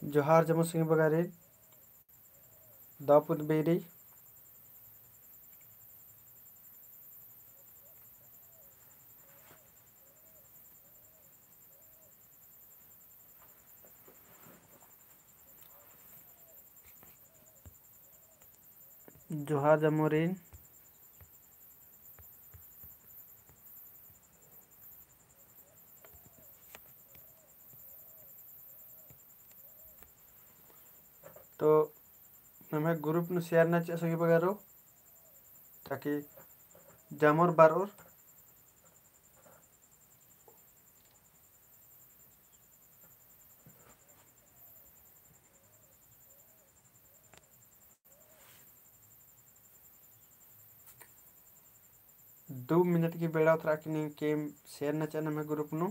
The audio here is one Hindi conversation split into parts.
जोहार जम्मू सिंह बगारे दापुद बेरी जोहार जमोरीन तो नमे ग्रुप नु शेयर ना संगी बगारो ताकि जमोर बारोर 2 मिनट की बेड़ा उतरा के शेयर ना चाहिए नमे ग्रुप नु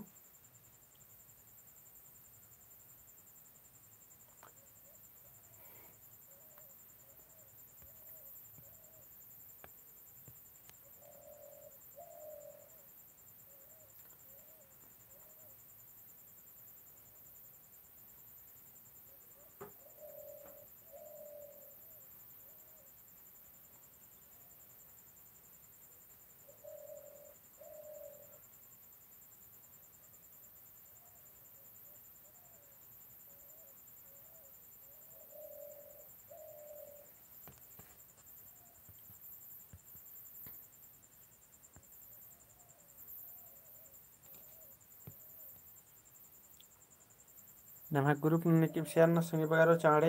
नमे ग्रुप नु निकी शेयर ना संगी बगारो चाड़े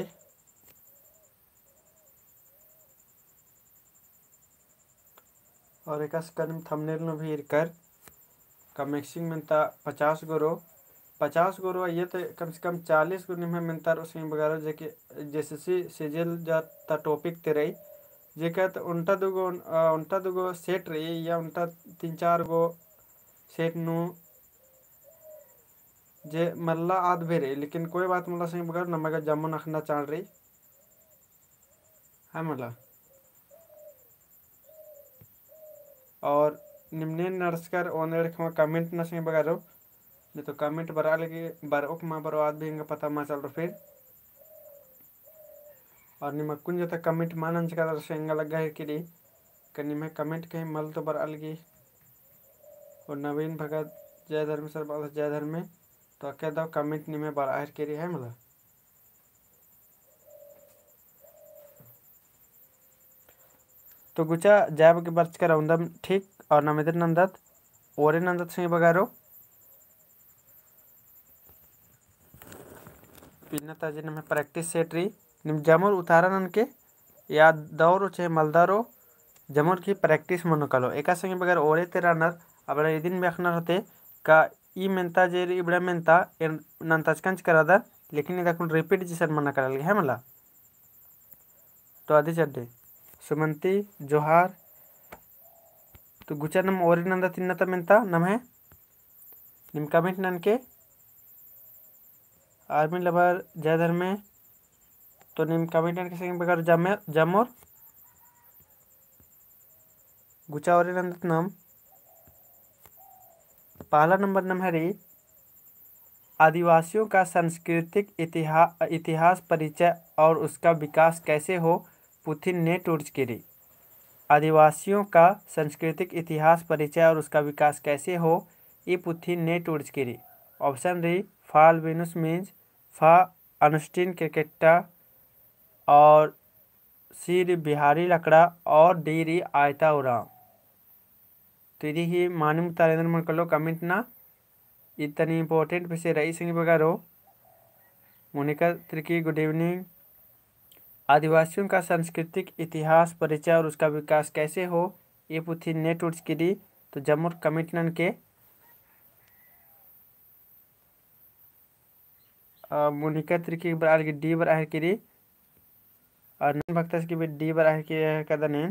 और एक कदम थंबनेल नु भी कर कमेक्सिंग में ता 50 गोरो 50 गोरो ये तो कम से कम 40 गो निमे में तार संगी बगारो जेके जैसे सीजल जा ता टॉपिक ते रही जेका तो उनटा दुगो सेट रही या उनटा 3-4 गो सेट नु जे मल्ला आद भी रही लेकिन कोई बात मला संग बगर नमगा जम्मू नखना चाल रही है मला और निम्न नरस्कर ओनेर खमा कमेंट न संग बगारो नहीं तो कमेंट बरा लगे बार मा बरो आद भी पता मा चल रहा फिर और निम कुंज तक कमेंट मानन का संग लगा है कि कनी में कमेंट कहीं मल तो बरा लगी और नवीन भगत जय धर्म सर बाल जय धर्म में तो क्या दो कमेंट निमे बरा है कि है मला तो गुचा जैब के बर्च कर रौंदम ठीक और नमिदर नंदत ओरे नंदत से बगारो पिन्ना ताजे नमे प्रैक्टिस सेट रही निम जमर उतारन के या दौर चे मलदारो जमर की प्रैक्टिस मनो कलो एका संगे बगर ओरे तेरा नर अब दिन बेखना होते का ई मेंता जे इबड़ा मेंता नंतचकंच करादा लेकिन इदा कुन रिपीट जिसन मना करल है मला तो आदि चड्डे सुमंती जोहार तो गुचा नम ओरी नंदा तिन्नता मेंता नम है निम कमेंट नन के आर्मी लबर जय धर्म में तो निम कमेंट नन के संग बगर जमोर गुचा ओरी नंदत नम पहला नंबर नम है री आदिवासियों का सांस्कृतिक इतिहास परिचय और उसका विकास कैसे हो पुथिन ने टूर्च की आदिवासियों का सांस्कृतिक इतिहास परिचय और उसका विकास कैसे हो ये पुथिन ने टूर्च की ऑप्शन री फाल वेनुस मीन्स फा अनुष्टीन क्रिकेटा और सी बिहारी लकड़ा और डी री आयता उरा तो यदि ही मानव तारेंद्र मन कलो कमेंट ना इतनी इंपॉर्टेंट विषय रही सिंह बगारो मोनिका त्रिकी गुड इवनिंग आदिवासियों का सांस्कृतिक इतिहास परिचय और उसका विकास कैसे हो ये पुथी नेट उर्च की तो जमुर कमिटनन के मोनिका त्रिकी बराल की डी बर आहे की और नन भक्तस की भी डी बर आहे की कदने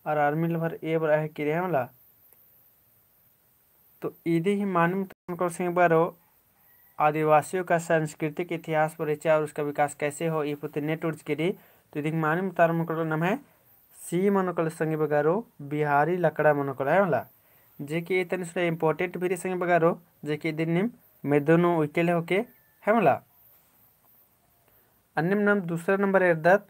और आर्मी लवर ए बर आहे की हमला तो इधे ही मानव को सिंह बारो आदिवासियों का सांस्कृतिक इतिहास परिचय और उसका विकास कैसे हो ये पुत्र नेट उर्च की तो इधर मानव तार मनोकल नाम है सी मनोकल संगी बगारो बिहारी लकड़ा मनोकल है वाला जे कि इतने सुना इंपॉर्टेंट भी संगी बगारो जे कि दिन निम मेदोनो उइकेले होके हेमला। अन्य दूसरा नंबर एर्दत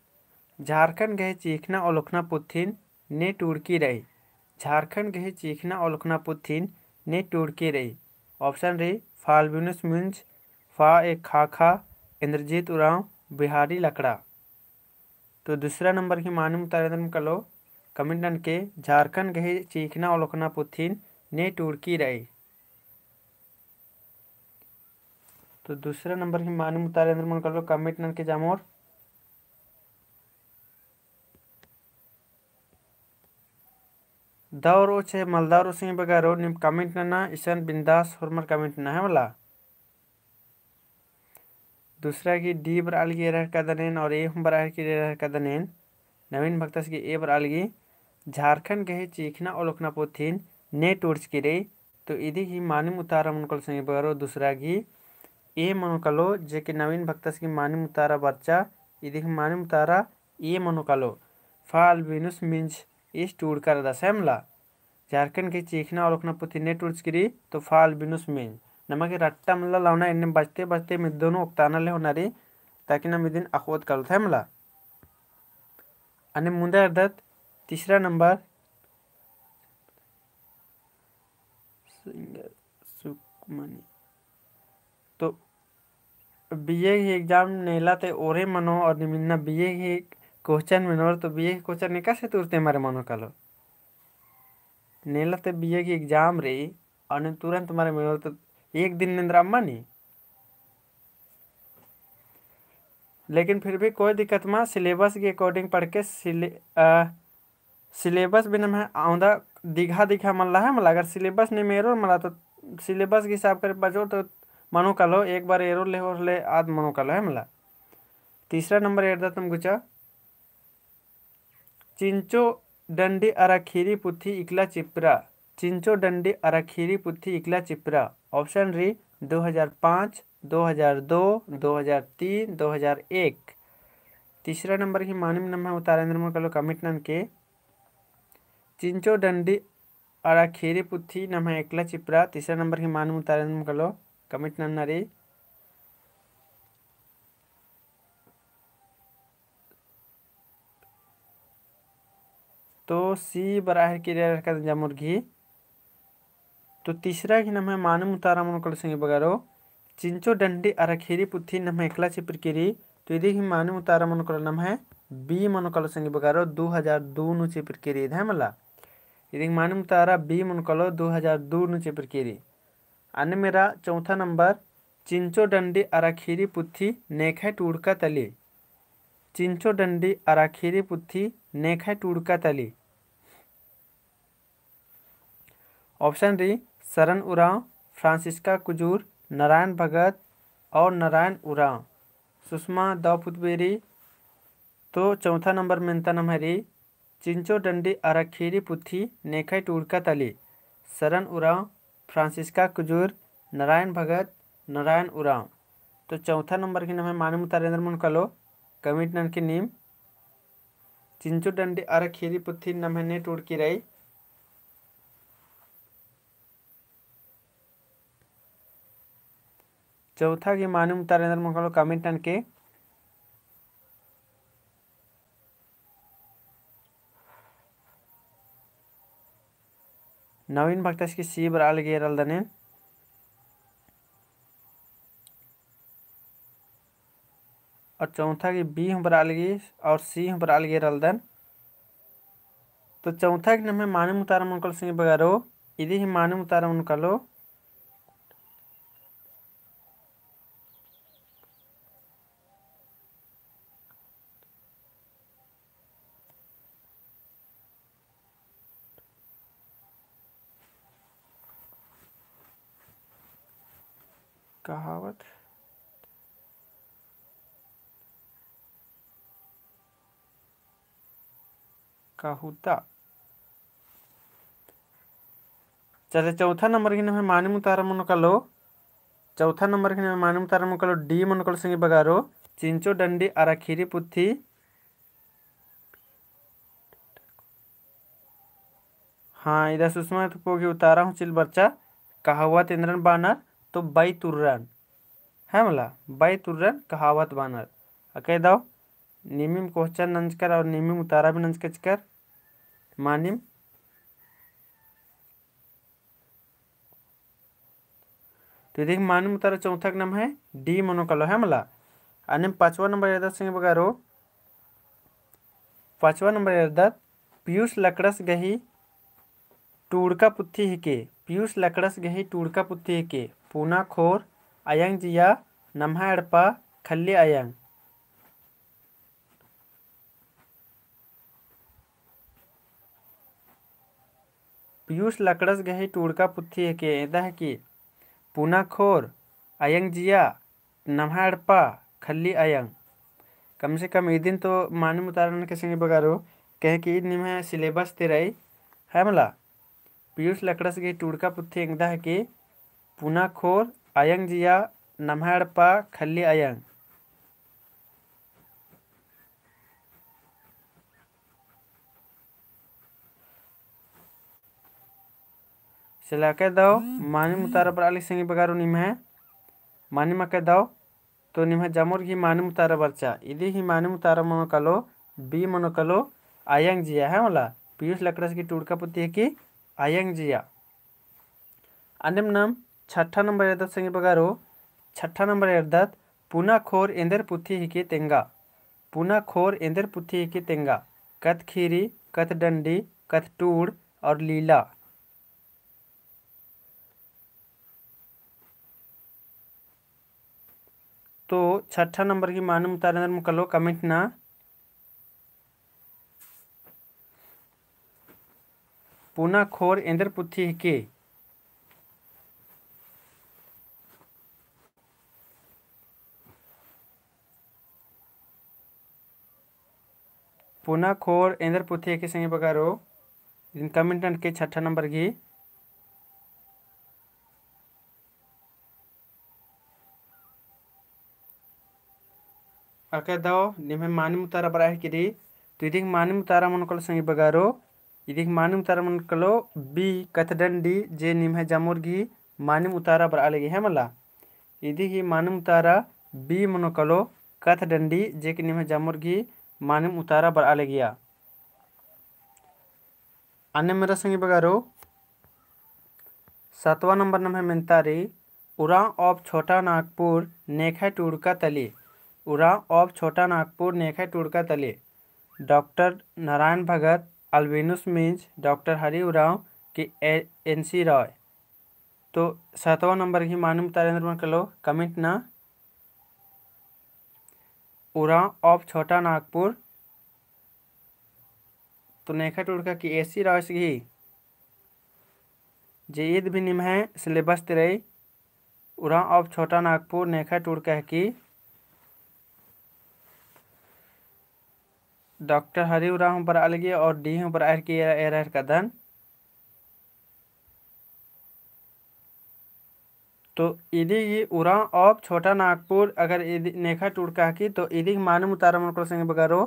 झारखंड गहे चीखना ओलखना पुथिन ने टूड़की रही। झारखंड गहे चीखना ओलखना पुथिन ने टूड़की रही। ऑप्शन रे फाल्गुनस मिंज, फा एक खाखा, इंद्रजीत उरांव, बिहारी लकड़ा। तो दूसरा नंबर की मानी मुतारदन कलो कमेंट नन के झारखंड गहे चीखना ओलखना पुथिन ने टूड़की रही। तो दूसरा नंबर की मानी मुतारदन मन कलो कमेंट नन के जामोर दौरो छे मलदारो सिंह बगारो निम कमेंट नना ईशान बिंदास हरमर कमेंट ना है वाला। दूसरा की डी बर अलगी रह का दनेन और ए हम बर की रह का दनेन नवीन भक्तस की ए बर अलगी झारखंड गहे चीखना ओलखना पोथिन ने टूर्च की रे। तो इदी ही मानी मुतारा मनकल सिंह बगारो दूसरा की ए मनोकलो जे के नवीन भक्तस की मानी मुतारा बच्चा इदी ही मानी मुतारा ए मनोकलो फाल विनुस मिंज इस टूर कर दसमला। झारखंड के चीखना ओलखना पुथी ने टूर्च की तो फाल बिनुस मिंज नमक रट्टा मल्ला लावना इन्हें बचते बचते में दोनों उक्ताना ले होनारी ताकि नम दिन अखवत कल था मला। अन्य मुंदे अर्दत तीसरा नंबर सुकमनी। तो बीए की एग्जाम नेला ते ओरे मनो और निमिन्ना बीए की क्वेश्चन में तो बीए की क्वेश्चन निका से तुरते मारे मनो कलो नेला ते बीए की एग्जाम रे और तुरंत तुम्हारे में तो एक दिन निंद्रा नहीं। लेकिन फिर भी कोई दिक्कत मा सिलेबस के अकॉर्डिंग पढ़ के सिलेबस भी मैं आउंदा दिखा दिखा मन रहा है मला। अगर सिलेबस नहीं मेरो मला तो सिलेबस के हिसाब कर बजो तो मनो कलो एक बार एरो ले और ले आध मनो कलो है मला। तीसरा नंबर एरदा तुम गुचा चिंचो डंडी अराखीरी पुथी इकला चिपरा। चिंचो डंडी अराखीरी पुथी इकला चिपरा। ऑप्शन री 2005, 2002, 2003, 2001। तीसरा नंबर की मानिम नंबर उतारेंद्र में कलो कमिट नन के चिंचो डंडी अराखीरी पुथी नम एकला चिपरा। तीसरा नंबर की मानिम उतारेंद्र में कलो कमिट नन रे। तो सी बराहर की रेर का जामुर्गी। तो तीसरा की नम है मानम उतारा मनोकल सिंह बगारो चिंचो डंडी अराखीरी पुथी नम एकला चिपर किरी। तो यदि ही मानम उतारा मनोकल नम है बी मनोकल सिंह बगारो 2002 नु चिपर किरी है मला। यदि मानम उतारा बी मनोकलो 2002 नु चिपर किरी। अन्य मेरा चौथा नंबर चिंचो डंडी अराखीरी पुथी नेखा टूड़का तली। चिंचो डंडी अराखीरी पुथी नेखा टूड़का तली। ऑप्शन डी शरण उरांव, फ्रांसिस्का कुजूर, नारायण भगत और नारायण उरांव। सुषमा दाऊपुतबेरी। तो चौथा नंबर मेनता नम है री चिंचो डंडी अराखीरी पुथी नेखा टूड़का तली। शरण उरांव, फ्रांसिस्का कुजूर, नारायण भगत, नारायण उरांव। तो चौथा नंबर की नम है मानम उतारेंद्र मन कलो कमिट नन की नीम चिंचो डंडी अराखीरी पुथी नम है ने टूड़की रही। चौथा की मानम उतारेंद्र मन कलो कमिट नन के नवीन भक्तस की सी बराल गेरल दने। और चौथा की बी हम बराल गी और सी हम बराल गेरल दन। तो चौथा की नम है मानम उतारा मन कलो सिंह बगारो इदी ही मानम उतारा मन कलो कहावत काहुता। चले चौथा नंबर की नम मानम उतारा मन कलो चौथा नंबर की नम मानम उतारा मन कलो डी मन कलो सिंह बगारो चिंचो डंडी अराखीरी पुथी। हाँ इधर सुषमा तो पोगी उतारा हूँ चिल बच्चा कहावत इंद्रन बानर। तो बैतुर्रन है मला बैतुर्रन कहावत बानर कह दो निमिम क्वेश्चन नंजकर और निमिम उतारा भी नंजकर मानिम तो देख मानिम उतारा चौथा नाम है डी मनोकलो है मला आणि 5वां नंबर येतात संगे बघा रो 5वां नंबर येतात पीयूष लकड़स गही टूड़का पुत्थी हिके पीयूष लकड़स गही टूड़का पुत्थी हिके पूना खोर अयंग जिया नम्हा अड़पा खल्ली अयंग पीयूष लकड़स गही टूड़का पुत्थी हिके एदा है कि पूना खोर अयंग जिया नम्हा अड़पा खल्ली अयंग कम से कम ई दिन तो मानव उतारण के संगे बगारो कहे कि इन निम्हा सिलेबस ते रही है मला पीयूष लकड़स गही टूड़का पुत्थी एंगदा है कि पूना खोर अयंग जिया नम्हा अड़पा खल्ली अयंग चला कह दो मानी मुतारा पर आली संगे बगारो निम्हा मानी मा कह दो तो निम्हा जमोर ही मानी मुतारा बरचा इदी ही मानी मुतारा मनोकलो बी मनोकलो अयंग जिया है मला पीयूष लकड़स की टूड़का पुत्ती है कि अयंग जिया अन्यम नाम छठा नंबर यदत संगे बगारो छठा नंबर यदत पुना खोर इंदर पुत्थी ही की तेंगा पुना खोर इंदर पुत्थी ही की तेंगा कत खीरी कत डंडी कत टूड़ और लीला तो छठा नंबर की मानम उतारे मुकलो कमेंट ना पूना खोर इंदर पुत्थी के पूना खोर इंदर पुत्थी के संगे बगारो कमेंट के छठा नंबर की अके दो निम्हे मानी मुतारा बरा है किरी तो इदिक मानी मुतारा मनकल संगे बगारो इदिक मानी मुतारा मनकलो बी कथडंडी जे निम्हे जमुर्गी मानी मुतारा बरा आलेगी है मला इदिक ही मानी मुतारा बी मनकलो कथडंडी जे कि निम्हे जमुर्गी मानी मुतारा बरा आलेगिया अन्य मेरा संगे बगारो 7वां नंबर नम है मिंतारी उरा ऑफ छोटा नागपुर नेखा टूड़का तली उरा ऑफ छोटा नागपुर नेखा टूड़का तले डॉक्टर नारायण भगत अल्बिनुस मीन्स डॉक्टर हरि उराव की एनसी रॉय तो 7वां नंबर की मालूम तारेंद्र कलो कमेंट ना उरा ऑफ छोटा नागपुर तो नेखा टूड़का की एसी रॉय से जे ईद भी निम है सिलेबस तेरई उरा ऑफ छोटा नागपुर नेखा टूड़का की डॉक्टर हरि उराव पर अलगी और डी पर आर की एरर का धन तो इदी उरा ऑफ छोटा नागपुर अगर नेखा टूड़का की तो इदी मानम उतारा मनकल संगे बगारो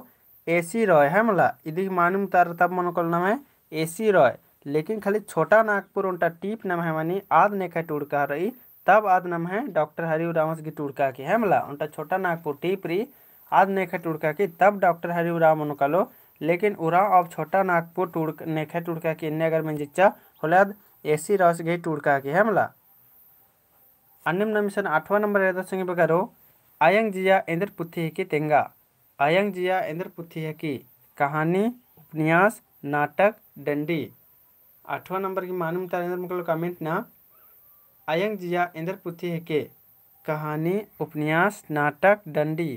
एसी रॉय है मला इदी मानम उतारा तब मनकल नाम है एसी रॉय लेकिन खाली छोटा नागपुर उनका टीप नाम है मानी आद नेखा टूड़का रही तब आद नाम है डॉक्टर हरि उराव की टूड़का की है मला उनका छोटा नागपुर टीप रही आद नेखा टूड़का की तब डॉक्टर हरि उराव मनकलो लेकिन उरा ऑफ छोटा नागपुर टूड़ नेखा टूड़का की इन्ने अगर मंजिच्चा होलाद एसी रॉस गई टूड़का की है मला अन्यम नमिशन 8वां नंबर है संगे बगारो आयंग जिया इंद्र पुथी की तेंगा आयंग जिया इंद्र पुथी है की कहानी उपन्यास नाटक डंडी 8वां नंबर की मालूम तारेंद्र कमेंट ना आयंग जिया इंद्र पुथी है के कहानी उपन्यास नाटक डंडी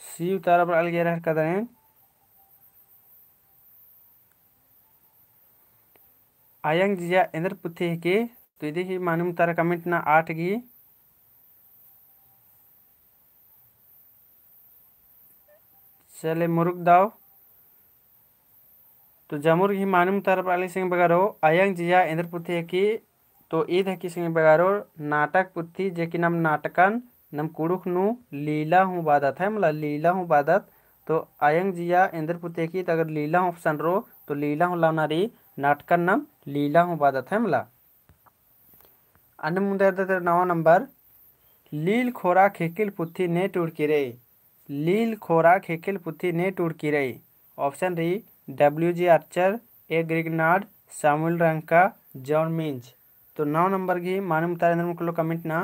सी उतारा पर अलग रह कर दें आयंग जिया इंद्र पुथी के तो यदि ही मालूम तारा कमेंट ना 8 की चले मुरुक दाव तो जमुर ही मालूम तारा पर अलग सिंह बगारो आयंग जिया इंद्र पुथी की तो ईद है कि सिंह बगारो नाटक पुथी जे कि नाम नाटकन नम कुड़ुक नु लीला हूँ बादत है मतलब लीला हूँ बादत तो आयंग जिया इंद्र पुते की अगर लीला ऑप्शन रो तो लीला हूँ लावनारी नाटक नाम लीला हूँ बादत है मला। अन्य मुद्दा नवा नंबर लील खोरा खेकिल पुथी ने टुड़की रे। लील खोरा खेकिल पुथी ने टुड़की रे। ऑप्शन री WG आर्चर, ए ग्रिगनार्ड, सामुएल रंका, जॉन मिंज। तो 9 नंबर की माने मुतारे मुकलो कमेंट ना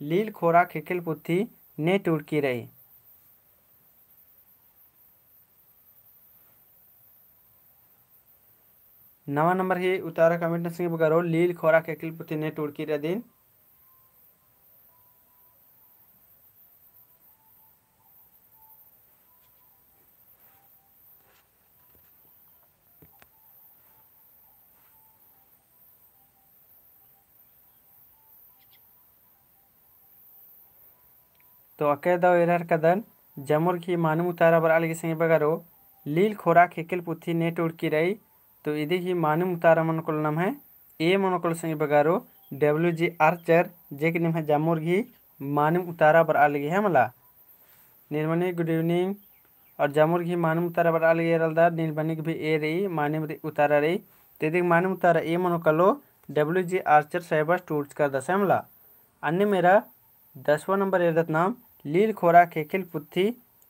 लील खोरा खेकिल पुथी ने टुड़की रे। 9 नंबर की उतारा कमेंट नसिंग बगारो लील खोरा खेकिल पुथी ने टुड़की रे दिन। तो अके दाव एरर कदन जमुर की मानू उतारा बर अलग संग बगारो लील खोरा खेकिल पुथी ने टुड़की रही। तो इधे ही मानू उतारा मनोकुल नाम है ए मनोकुल संग बगारो WG आर्चर जे के नाम है जमुर की मानू उतारा बर अलग है मला। निर्मनी गुड इवनिंग और जमुर की मानू उतारा बर अलग एरलदा निर्मनी भी ए रही मानू उतारा रही। तो इधे मानू उतारा ए मनोकलो WG आर्चर साइबर टूर्स कर दस है मला। अन्य मेरा 10वां नंबर एरदत नाम लील खोरा खेकिल पुथी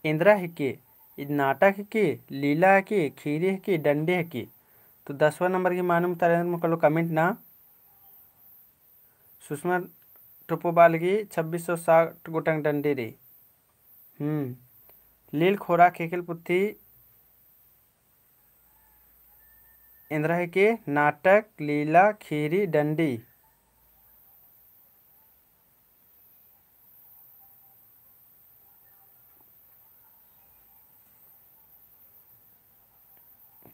इंदिरा है की नाटक है की लीला है की खीरी है की डंडे है की। तो 10वां नंबर की मालूम तरह कलो कमेंट ना सुषमा टोपोबाल की 2660 गोटंग डंडे रे। लील खोरा खेकिल पुथी इंदिरा है की नाटक लीला खीरी डंडी।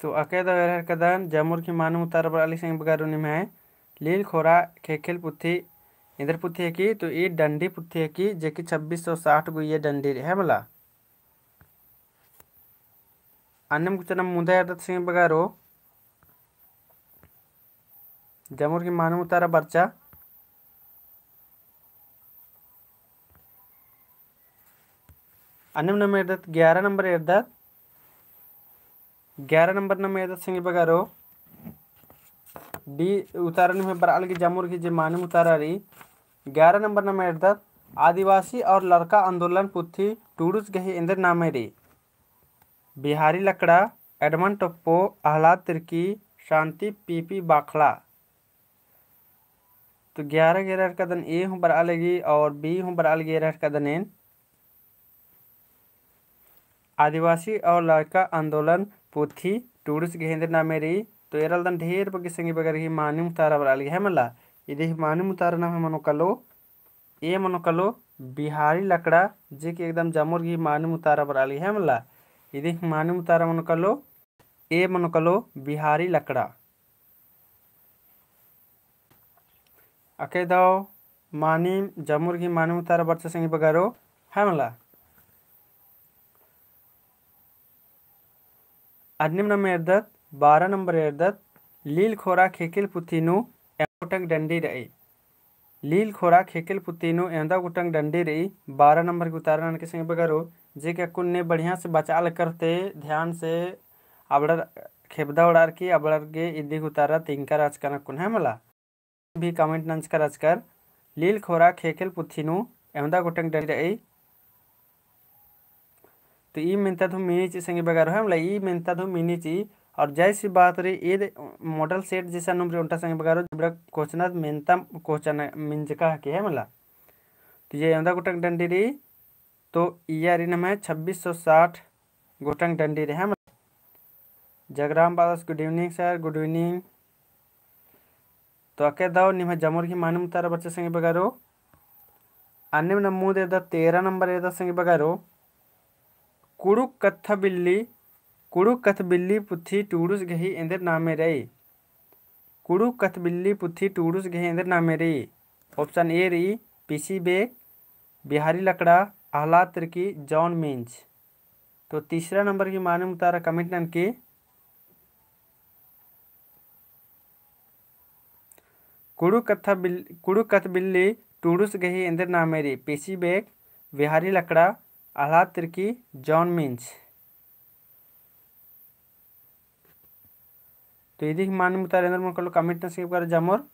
तो अकेदा वेरहर कदन जमुर की मानू उतार बर अली सिंह बगारुनी में है लील खोरा खेखिल पुथी इंद्र पुथी है की। तो ये डंडी पुथी है की जे की 2660 गो ये डंडी है मला। अन्नम कुछ नम मुदा यादत सिंह बगारो जमुर की मानू उतारा बर्चा। अन्नम नंबर यादत 11 नंबर यादत 11 नंबर नंबर यादत सिंह बगारो डी उतारने में बराल की जमुर की जे मानू उतारा रही। 11 नंबर नंबर यादत आदिवासी और लड़का आंदोलन पुथी टूडूस गही इंद्र नामे रे। बिहारी लकड़ा, एडमंड टप्पो, आह्लाद तिर्की, शांति पीपी बाखला। तो 11 11 का दन ए हूँ बरा लगी और बी हूँ बरा लगी 11 का दन एन आदिवासी और लड़का आंदोलन पुथी टूडूस गहेंद्र नामे री। तो एरल दन ढेर बगे संगी बगर ही मानी मुतारा बरा लगी है मला। इधे मानी मुतारा नाम है मनो कलो ए मनो कलो बिहारी लकड़ा जे कि एकदम जमुर की मानी मुतारा बरा लगी है मला। इधे मानी मुतारा मनो कलो ए मनो कलो बिहारी लकड़ा। अके दाओ मानी जमुर की मानी मुतारा बच्चा संगी बगारो है मला। अन्य नंबर एरदत 12 नंबर एरदत लील खोरा खेकिल पुथीनु एमोटंग डंडी रही। लील खोरा खेकिल पुथीनु एंदा गुटंग डंडी रही 12 नंबर के उतारण के संग बगारो जे के कुन ने बढ़िया से बचाल करते ध्यान से अबड़र खेपदा उड़ार की अबड़र के इद्दी उतारा तिंकर आजकन कुन है मला। भी कमेंट नंच कर आजकर लील खोरा खेकिल पुथीनु एंदा गुटंग डंडी रही। तो ई मिनता धू मिनीची संगे बगारो है मतलब ई मिनता धू मिनीची और जैसी बात रही ये मॉडल सेट जैसा नंबर उल्टा संगे बगारो जबड़ा क्वेश्चन मिनता क्वेश्चन मिंजका के है मतलब। तो ये अंदा गोटंग डंडी रही तो यारी नम है 2660 गोटंग डंडी रही है मतलब। जगराम बादस good evening sir good evening. तो अके दाओ निम जमुर की मानू तारा बच्चे संगे बगारो अन्य नमू दे 13 नंबर एदा संगे बगारो कुड़ुक कत्था बिल्ली कुड़ुक कथ बिल्ली पुथी टूडूस गही इंद्र नामे रही। कुड़ुक कथ बिल्ली पुथी टूडूस गही इंद्र नामे रही। ऑप्शन ए रही पीसी बेग, बिहारी लकड़ा, आह्लाद तिर्की, जॉन मिंज। तो तीसरा नंबर की मालूम तारा कमेंट नन की कुड़ुक कथ बिल्ली टूडूस गही इंद्र नामे रही। पीसी बेग, बिहारी लकड़ा, आह्लाद तिर्की, जॉन मिंज। तो इदी मानम उतार एंदर मन कलो कमेंट न सिंगे बगारो जामोर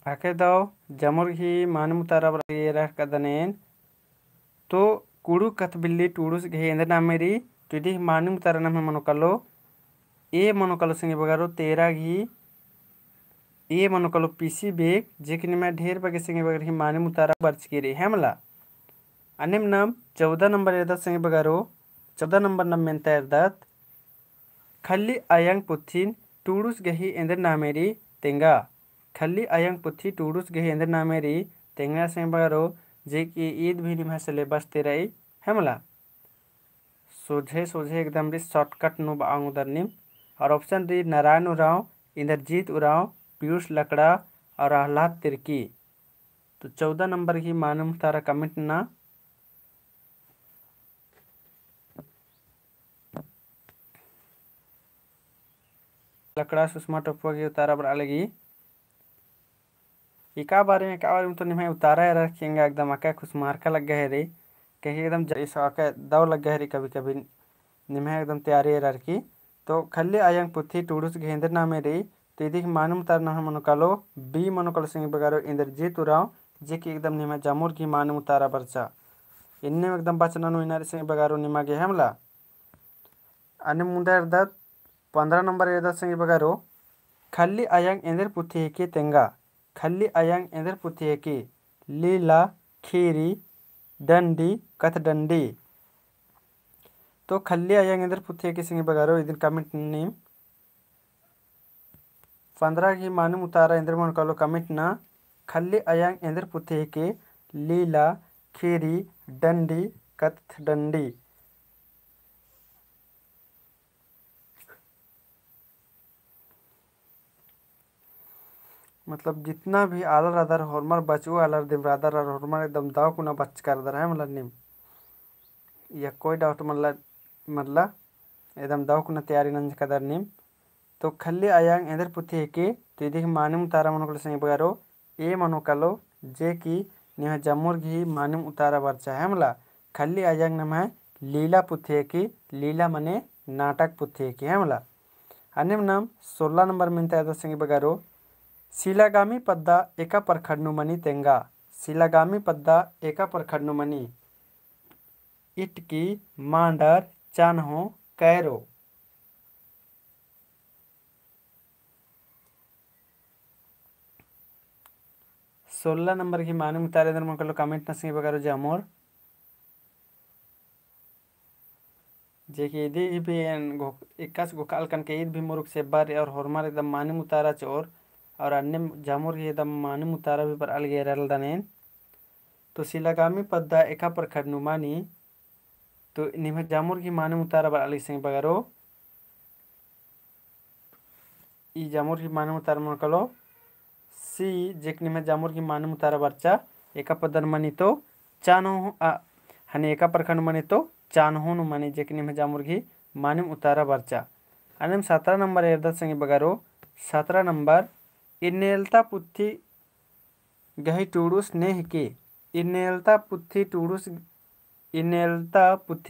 आके दाओ जामोर ही मानम उतारा बरा कदनेन तो कुड़ू कथ बिल्ली टूडूस घे एंदर नामेरी तो इदी मानम उतारा नाम मनोकलो ए मनोकलो सिंगे बगारो तेरा घी ए मनोकलो पीसी बेग जेकिन में ढेर बगे सिंगे बगर ही मानम उतारा बर्च के रे हेमला अनिम नाम 14 नंबर एदा सिंगे बगारो 14 नंबर नाम मेंता एरदात खल्ली आयांग पुथिन टूडूस गही एंदर नामेरी तेंगा खल्ली आयांग पुथी टूडूस गही एंदर नामेरी तेंगा सिंगे बगारो जे कि ईद भी निम्हा सिलेबस तेराई हेमला सोझे सोझे एकदम री शॉर्टकट नु बांग उधर निम और ऑप्शन री नारायण उराव इंद्रजीत उराव पीयूष लकड़ा और आह्लाद तिर्की तो 14 नंबर की मानम तारा कमेंट ना लकड़ा सुषमा टोपो की उतारा बड़ा लगी इका बारे में तो निम्हा उतारा है रखेंगे एकदम आका खुश मार्का लग गए रे कहीं एकदम आका दाव लग गए रे कभी कभी निम्हा एकदम तैयारी है रखी तो खल्ली आयंग पुथी टूडूस घेंद्र नामे रे तो इदी मानम तार ना मनोकालो बी मनोकालो सिंह बगारो इंद्रजीत उराव जे कि एकदम निम्हा जामुर की मानम उतारा बरचा इन्ने एकदम बचना नु इनारे सिंह बगारो निम्हा गे हमला अने मुंडा दत 15 नंबर एदा सिंह बगारो खल्ली आयंग इंद्र पुथी के तेंगा खल्ली आयंग इंद्र पुथी की लीला खीरी डंडी कथ डंडी तो खल्ली आयंग इंद्र पुथी की सिंह बगारो इधर कमेंट नेम 15 की मानम उतारा इंद्र मन कालो कमेंट ना खल्ली आयंग इंद्र पुथी के लीला खीरी डंडी कथ डंडी मतलब जितना भी आलर अदर हॉर्मर बचू आलर दिन रादर और हॉर्मर एकदम दाव कुना बच कर दर है मतलब निम या कोई डाउट मतलब एकदम दाव कुना तैयारी नंज कदर निम तो खल्ली आयांग एंदर पुथी है कि तो इदी मानम उतारा मनोकल संग बगारो ए मनोकलो जे कि निह जमुर घी मानम उतारा बरचा है मला खल्ली आयांग नाम है लीला पुथी है कि लीला मने नाटक पुथी है कि है मला अन्य नाम 16 नंबर मिनता संग बगारो शिलागामी पद्दा एका परखडनुमनी तेंगा शिलागामी पद्दा एका परखडनुमनी इटकी मांडर चान्हो कैरो 16 नंबर की मानम उतारे दर मन कमेंट नसिंग बगारो जामोर जे कि इदी भी इक्कास गोकाल कन के ईद भी मुरुक से बार और हरमार एकदम मानम उतारा चोर और अन्य जामुर की एकदम मानम उतारा भी पर अलगे रल दनेन तो शिलागामी पद्दा एका पर खडनुमानी तो निम्ह जामुर की मानम उतारा पर अलग सिंह बगारो ई जामुर की मानम उतारा मन कलो सी जेक निम्ह जामुर की मानम उतारा बरचा एका पदन मनी तो चानो हने एका पर खडनुमानी तो चानहो नु मनी जेक निम्ह जामुर की मानम उतारा बरचा अनम 17 नंबर एरदत सिंह बगारो 17 नंबर इनेलता पुथी गही टूडूस नेह के इनेलता पुथी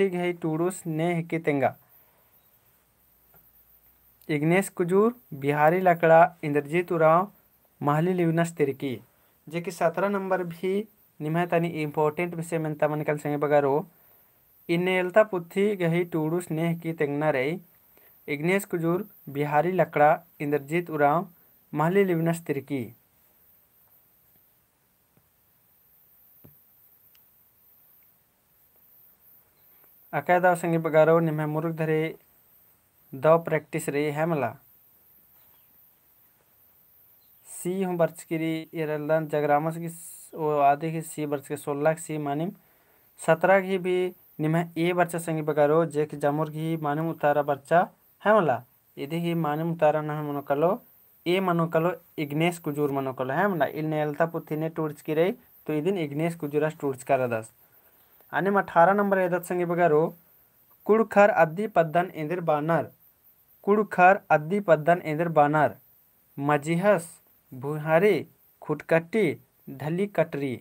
गही टूडूस नेह के तेंगा इग्नेश कुजूर बिहारी लकड़ा इंद्रजीत उराव महली लिवनस तिरकी जे कि 17 नंबर भी निम्हा तनी इम्पोर्टेंट विषय में तमन कल संगे बगारो इनेलता पुथी गही टूडूस नेह की तेंगना रे इग्नेश कुजूर बिहारी लकड़ा इंद्रजीत उराव महली लिवनस तिरकी अकायदा संगे बगारो निम्हा मुरुक धरे दो प्रैक्टिस रे है मला सी हूँ बर्च की इरलन जगरामस की वो आधे की सी बर्च के 16 सी मानिम 17 की भी निम्हा ए बर्चा संगे बगारो जे कि जामुर की मानिम उतारा बर्चा है मला ಇದೀಗ ಮಾನಿಮುತಾರನ मनोकलो ए मनोकलो इग्नेस कुजूर मनोकलो है मना इल नेलता पुथिने टूर्च की रही तो इदिन इग्नेस कुजूरस टूर्च कर दस आणि 18 नंबर एदत संगे बगारो कुड़खर अद्दी पद्दन इंदिर बानर कुड़खर अद्दी पद्दन इंदिर बानर मजिहस भुहारी खुटकट्टी ढली कटरी।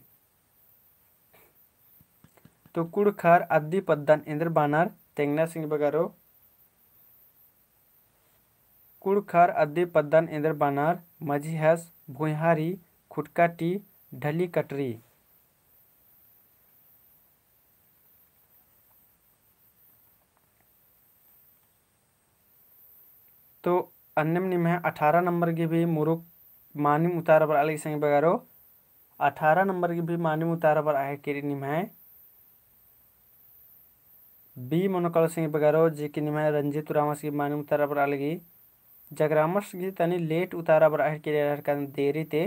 तो कुड़खर अद्दी पद्दन इंदिर बानर तेंगना सिंह बगारो कुड़खर अद्दी पद्दन इंदिर बानर मजिहस भुहारी खुटकट्टी ढली कटरी। तो अन्यम निम है 18 नंबर की भी मुरुक मानिम उतारा पर अलग संग बगारो 18 नंबर की भी मानिम उतारा पर आहे के निम है बी मनोकल सिंह बगारो जे की निम है रंजित रामस की मानिम उतारा पर अलगी जगरामस की तनी लेट उतारा पर आहे के देरी ते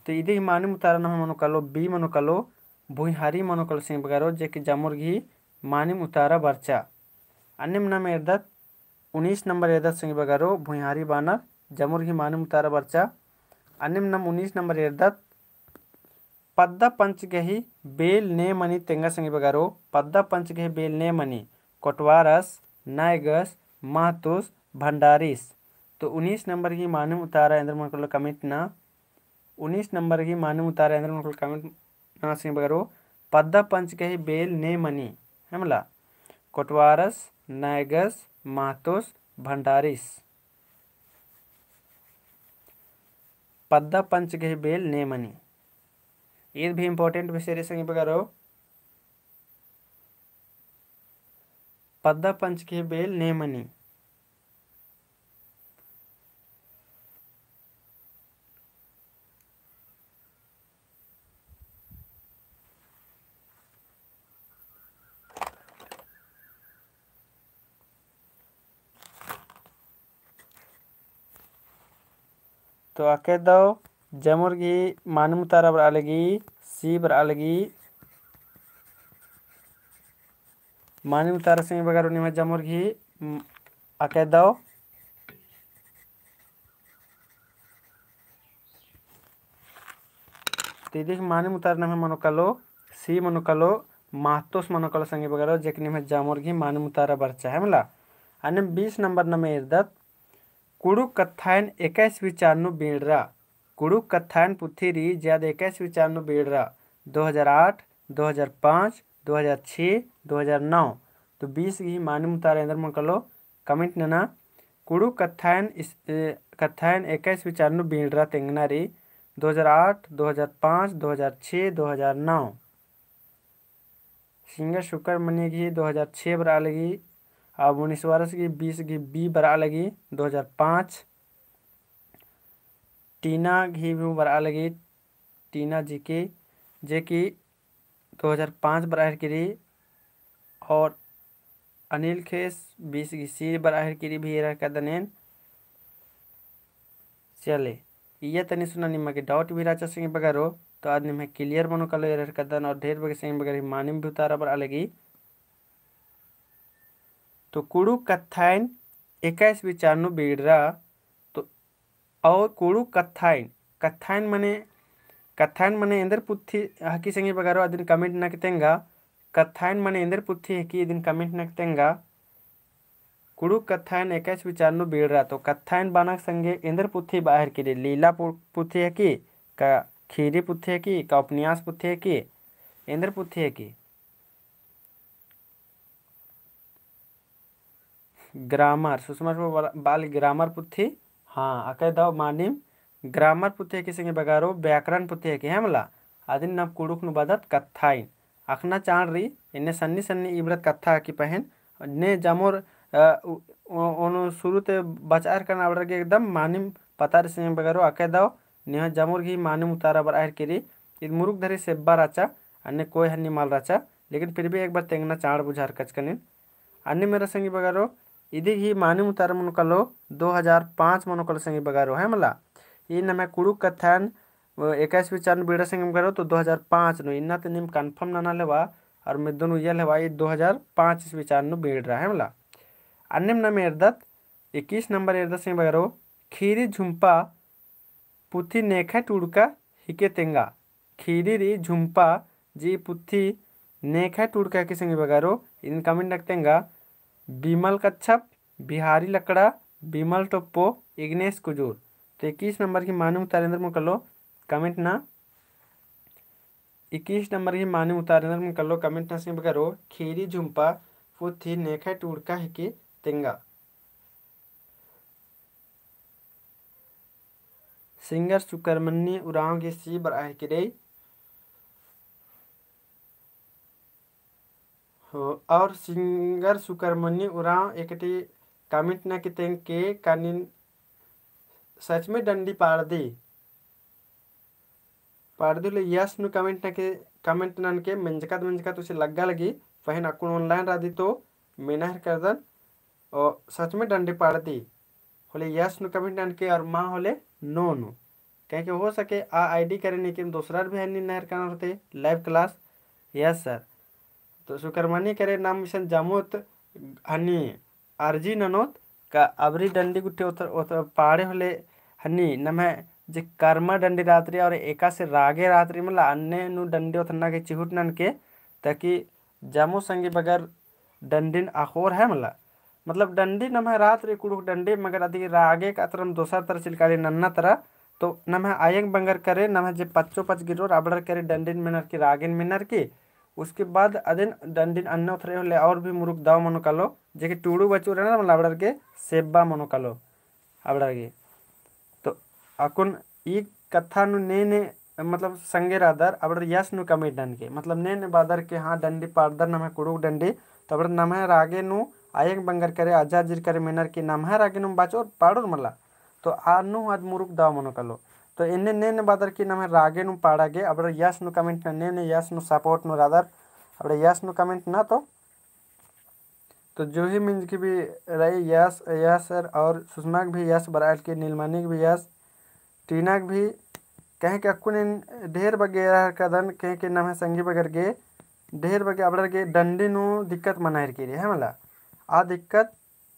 तो इदे मानिम उतारा न मनोकलो बी मनोकलो भुइहारी मनोकल सिंह बगारो जे की जामुर्गी मानिम उतारा बर्चा। अन्यम नाम एरदत 19 नंबर एदत संग बगारो भुइहारी बानर जमुर्गी मानिम उतारा बर्चा। अन्यम नम 19 नंबर एरदत पद्दा पंचगही बेल ने मनी तेंगा संग बगारो पद्दा पंचगही बेल ने मनी कोटवारस नायगस महतुस भंडारिस। तो 19 नंबर की मानिम उतारा इंद्र मनकल कमिट ना 19 नंबर की मानिम उतारा इंद्र मनकल कमिट ना संग बगारो पद्दा पंचगही बेल ने मनी हमला कोटवारस नायगस महतुस भंडारिस। पद्दा पंचगही बेल ने मनी ये भी इंपॉर्टेंट विषय संग बगारो पद्दा पंचगही बेल ने मनी। तो आके दो जमुर्गी मानिम उतारा बर अलगी सी बर अलगी मानिम उतारा सिंह बगारो निम जमुर्गी आके दो तिदिक मानिम उतारा नम मनोकलो सी मनोकलो महतोस मनोकलो संगे बगारो जेक निम जमुर्गी मानिम उतारा बरचा है मला। अन्य 20 नंबर नमे इर्दत कुड़ुक कत्थायन 21 विचारनु बेड़रा कुड़ुक कत्थायन पुथिरी ज्यादा 21 विचारनु बेड़रा 2008 2005 2006 2009। तो 20 की मानिम उतारा इंदर मनकलो कमेंट नना कुड़ुक कत्थायन 21 विचारनु बेड़रा तेंगनारी 2008 2005 2006 2009। सिंगर शुक्र मनी की 2006 बरा लगी अब 19 वर्ष की 20 की बी बरा लगी 2005। टीना घी भी बरा लगी टीना जी की जे की 2005 बराहर की और अनिल खेस 20 की सी बराहर की भी रह दनेन चले ये तनी सुना निम्मा के डाउट भी राचा सिंह बगारो तो आज निम्हे क्लियर बनो कलो एरर कदन और ढेर बगे सिंह बगारी मानिम भी उतारा बर अलगी। तो कुड़ू कत्थाइन 21 विचारनु बेड़रा तो और कुड़ू कत्थाइन कत्थाइन मने इंदर पुथी हकी संगे बगारो अदिन कमेंट नकतेंगा कत्थाइन मने इंदर पुथी हकी दिन कमेंट नकतेंगा कुड़ू कत्थाइन 21 विचारनु बेड़रा तो कत्थाइन बानक संगे इंदर पुथी बाहर की लीला पुथी है की का खीरी पुथी है की का उपन्यास पुथी है की इंदर पुथी है की ग्रामर सुषमा बाल ग्रामर पुथी हाँ अकय दाव मानिम ग्रामर पुथी के संगे बगारो व्याकरण पुथी के हेमला आदिन नब कुड़ुक नु बदत कत्थाइन अखना चाण रही इन्ने सन्नी सन्नी इब्रत कत्था की पहन ने जामोर ओनो शुरू ते बचार करना बड़ा के एकदम मानिम पता रे संगे बगारो अकय दाव ने जामोर की मानिम उतारा बर आहर केरी इ मुरुक धरी से बार आचा अन्य कोई हन्नी माल राचा लेकिन फिर भी एक बार तेंगना चाण बुझार कचकनिन अन्य मेरा संगी बगारो इदी ही मानिम उतारा मनोकलो 2005 मनोकलो संगी बगारो है मला ये न मैं कुड़ुक कथान 21 विचार बेड़ा संगे बगारो तो 2005 नो इन्ना तो निम कंफर्म ना लेवा और मैं दोनों ये लेवा ये 2005 विचार नो बेड़ रहा है मला अन्यम न मेरदत 21 नंबर एरदा सिंह बगरो खीरी झुंपा पुथी नेखा टुड़का हिके तेंगा। खीरी री झुंपा जी पुथी नेखा टुड़का के संगे बगारो इन कमेंट रखतेंगा। बिमल कच्छप, बिहारी लकड़ा, बिमल टोप्पो, इग्नेश कुजूर। तो 21 नंबर की मानू उतारेंद्र में कर लो कमेंट ना। 21 नंबर की मानू उतारेंद्र में कर लो कमेंट ना सिंह करो खीरी झुंपा पुथी नेखा टुड़का हिके तेंगा। सिंगर सुकरमनी उराव के सी बर आए के रे हो। और सिंगर सुकरमनी उराव एकटी कमेंट ना कि तेंग के कानिन सच में डंडी पाड़ दी ले यस नु कमेंट नन के मंजका उसे लग्गा लगी फहिन अकुन ऑनलाइन रादी तो मेनहर कर दन और सच में डंडी पाड़ दी होले यस नु कमेंट नन के और माँ होले नो नु कह के हो सके आ आईडी करे नहीं कि दूसरा भी है नहर करना होते लाइव क्लास। यस सर तो सुकरमनी करे नाम मिशन जामुत हनी आरजी ननोत का अबरी डंडी गुट्टे उतर पहाड़े होले हनी नमे जे कर्मा डंडी रात्रि और एका से रागे रात्रि मतलब अन्य नु डंडी उतना के चिहुट नन के ताकि जामो संगे बगैर डंडिन आखोर है मतलब डंडी नमे रात्रि कुड़ुक डंडी मगर अदी रागे का तरम दोसर तरह चिलकारी नन्ना तरह तो नमे आयंग बंगर करे नमे जे पच्चो पच गिरो राबड़र करे डंडिन मिनर की रागिन मिनर की उसके बाद अदिन डंडिन अन्न उथरे होले और भी मुरुक दाव मनो कालो जे कि टूडू बचू रहे ना लाबड़र के सेब्बा मनो कालो आबड़र के तो अकुन ई कथा नु ने मतलब संगे रादर अबड़र यस नु कमेंट डन के मतलब ने बादर के हाँ डंडी पारदर नमे कुड़ुक डंडी तो अबड़र नमे रागे नु आयंग बंगर करे आजाजिर करे मिनर की नमे रागे नु बाचो पाड़ोर मला तो आनु आज मुरुक दाव मनो कालो तो इन्ने ने बादर की नमे रागे नु पाड़ागे अब यस नु कमेंट ने यस नु सपोर्ट नु रादर अब यस नु कमेंट ना तो जो ही मिंज की भी रही यस यस सर और सुषमा भी यस बराल की नीलमणि भी यस टीना भी कहें कि अक्कुन ढेर बगैर कदन कहें कि नमे संगी बगर गे ढेर बगे अब गे डंडी नु दिक्कत मनायर की है मला आ दिक्कत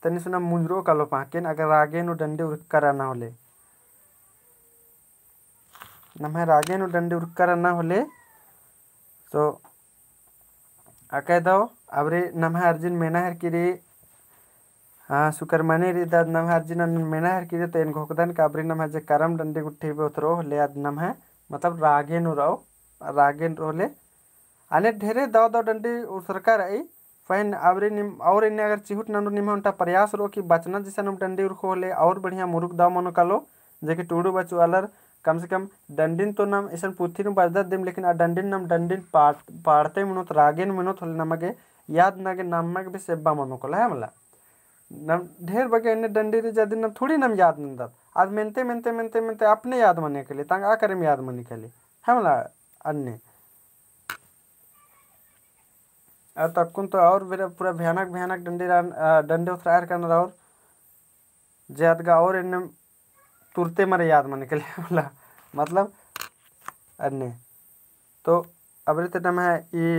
तनी सुना मुंजरो कालो पाकेन अगर रागे नु डंडी उड़कर ना होले नमे रागे नु डंडी उड़कर ना होले तो आके दो अबरे नमे अर्जुन मेना हर की रे हाँ सुकरमनी रे दाद नमे अर्जुन मेना हर की रे तो इन घोकदन का अबरे नमे जे करम डंडी गुट्ठी बे उतरो ले आद नमे मतलब रागे नु रहो रागे रोले आले ढेरे दाव दाव डंडी सरकार आई फैन अबरे निम और इन्हें अगर चिहुट नंदो निम उनटा प्रयास रो कि बचना जैसा नम डंडी उड़को ले और बढ़िया मुरुक दाव मनो कालो जेके टूडू बचू अलर कम से कम डंडिन तो नम ऐसा पुथी नु बजदा देम लेकिन आ डंडिन नम डंडिन पाड़ते मिनोत रागेन मिनोत होले नमगे याद नागे नमग भी सेब्बा मनो कोला है मला नम ढेर बगे इन्हें डंडी रे जदिन नम थोड़ी नम याद नंदत आज मेनते अपने याद मने के लिए तंग आ करे याद मने के लिए है मला अन्य और तकुन तो और पूरा भयानक डंडे उतरायर करना और ज्यादा और इन्हें तुरते मरे याद मने के लिए बोला मतलब अन्य तो अब रीते नम है ये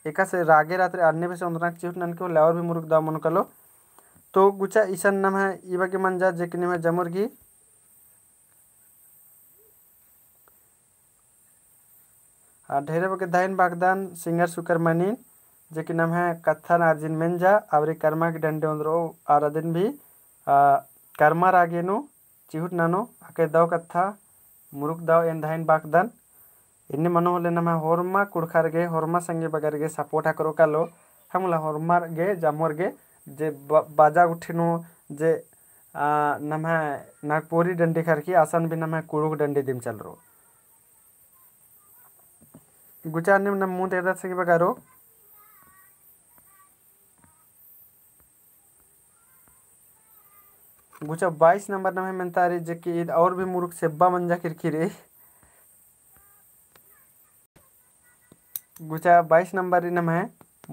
एका से रागे रात्रि अन्य भी से उन्दना चिहुट नन के और भी मुरुक दाव मन कलो तो गुचा ईसन नम है ई बगे मन जा जेकने में जमुरगी ढेरे बगे दाइन बागदान सिंगर सुकरमनी जेकि नम है कथन अर्जुन मेंजा आवरी कर्मा की डंडे उंदरो आराधन भी कर्मा रागेनु चिहुट नानो आके दाव कथा मुरुक दाव एन धाइन बागदान इन्ने मनो होले नम होरमा कुड़खार गे होरमा संगे बगर गे सपोर्टा करो कालो हमला होरमार गे जामोर गे जे बाजा उठिनु जे नम है नागपुरी डंडी खर की आसान भी नम है कुड़ुक डंडी दिम चल रो गुचार निम नम मुंह तेरा संगे बगारो गुचा 22 नंबर नम है मेंतारी जे कि और भी मुरुक सेब्बा मंजा किरकिरे गुचा 22 नंबर नम है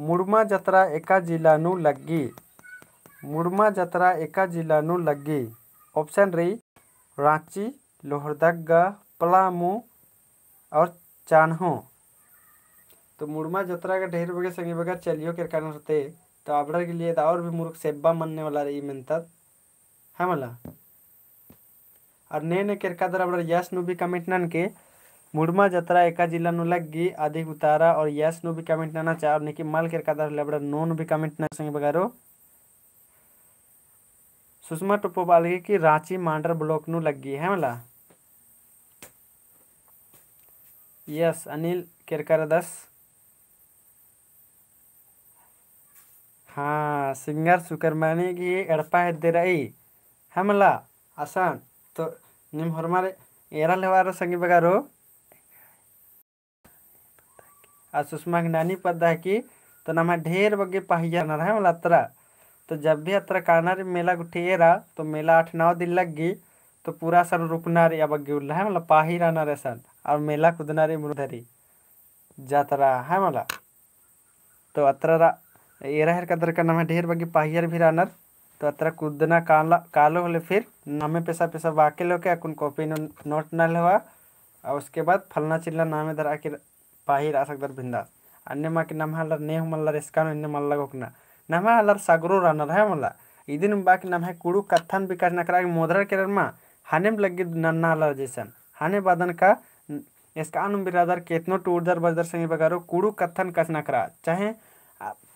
मुड़मा जतरा एका जिला नु लग्गी मुड़मा जतरा एका जिला नु लग्गी ऑप्शन रही रांची लोहरदगा पलामू और चान्हो तो मुड़मा जतरा का ढेर बगे संगे बगैर चलियो के कारण होते तो आबड़र के लिए और भी मुरुक सेब्बा मनने वाला रही मेंता है मला और ने केरका दर यश नु भी कमेंट नन के मुड़मा जतरा एका जिला नु लग्गी अधिक उतारा और यश नु भी कमेंट नना चार ने कि मल केरका दर लेबड़ा नोन भी कमेंट न संगे बगारो सुषमा टुप्पो बालगी की रांची मांडर ब्लॉक नु लग्गी है मला यस अनिल केरकर 10 हाँ सिंगर सुकरमानी की एड़पा है दे रही है मला आसान तो निम हरमारे एरा लेवारो संगी बगारो आ सुषमा की नानी पदा की तो नमा ढेर बगे पहिया न है मला अतरा तो जब भी अतरा कानार मेला गुठेरा तो मेला 8-9 दिन लग गई तो पूरा सन रुकना रे अब उल्ला है मला पाही रहना रे सन और मेला कुदना रे मुरधरी जातरा है मला तो अतरा एरा हर कदर का नाम ढेर बगे पाहियर भी रहनर तो अतरा कुदना कालो होले फिर नामे पैसा पैसा बाके लो के अकुन कॉपी नोट ना लेवा और उसके बाद फलना चिल्ला नामे दर आके पाही रा सकदर बिंदा अन्य मा के नाम हलर ने मल्लर इसकानो इन्ने मल्ला गोकना नाम हलर सागरो रहनर है मला इदिन बाकी नाम है कुड़ू कथन विकास नकरा मोदर के रमा हानेम लगी नन्ना हलर जैसन हाने बादन का इसका अनुम बिरादर केतनो टूरदर बजदर संगे बगारो कुड़ू कथन कस नकरा चाहे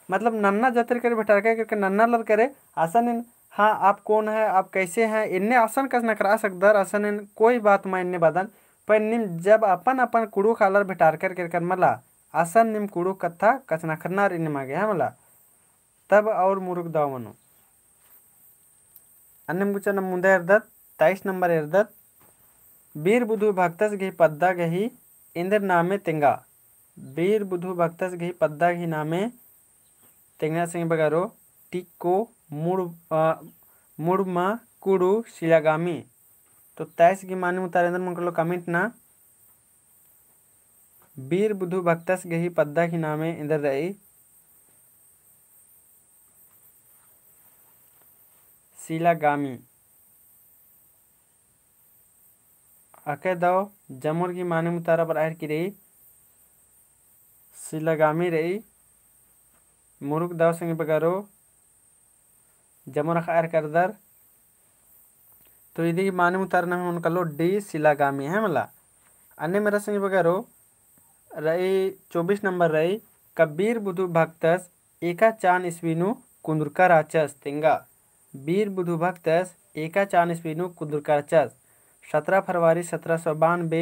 मतलब नन्ना जतर करे बैठा करके नन्ना लर करे आसन हाँ आप कौन है आप कैसे हैं इन्ने आसन कस न करा सकदर आसन इन कोई बात मैं इन्ने बदन पर निम जब अपन अपन कुड़ू खालर बैठार कर मला आसन निम कुड़ू कथा कस न करना इन्ने मांगे है मला तब और मुरुक दाव मनो अन्य कुछ न मुंदे अर्दत 23 नंबर अर्दत वीर बुधु भक्तस गही पद्दा गही इंद्र नामे तिंगा वीर बुधु भक्तस गही पद्दा गही नामे तेंगना संगे बगारो टिक्को मुड़मा कुड़ू शिलागामी तो 23 की माने उतारे मन कर लो कमेंट ना वीर बुधु भक्तस गही पद्दा की नामे इंदर रही शिलागामी अके दो जमुर की माने उतारा पर आहर की रही शिलागामी रही मुरुक दाव संगे बगारो जमुर खायर करदर तो इधी की माने उतारना में उनका लो डी शिलागामी है मला अन्य मेरा संगे बगारो रही 24 नंबर रही कबीर बुधु भक्तस एका चान ईस्वीनु कुंदुरका राचस तिंगा वीर बुधु भक्तस एका चान ईस्वीनु कुंदुरका राचस 17 फरवरी 1792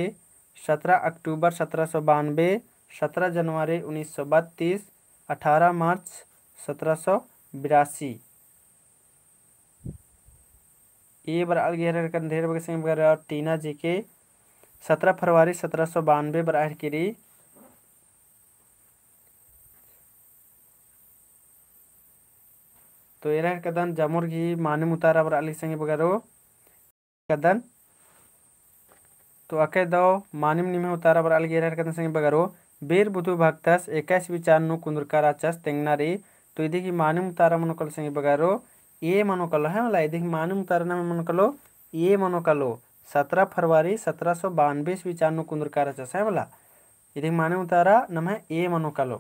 17 अक्टूबर 1792 17 जनवरी 1932 18 मार्च 1782 ये बार अलगेर ढेर बगे संग बगैर टीना जी के 17 फरवरी 1792 बर आहर किरी तो ये कदन जमुर की माने मुतारा बर अलग संगे बगैरो कदन तो अके दो मानिम निमे उतारा बर अलगेर कदन संगे बगैरो वीर बुधु भक्तस 21 विचार नु कुंदुरका राचस तेंगनारी तो इधी की माने उतारा मनोकल संगे बगारो ये मनोकल है मला इधी की माने उतारा नाम मनोकलो ये मनोकलो 17 फरवरी 1792 विचार नु कुंदुरका राचस है मला इधी माने उतारा नम है ये मनोकलो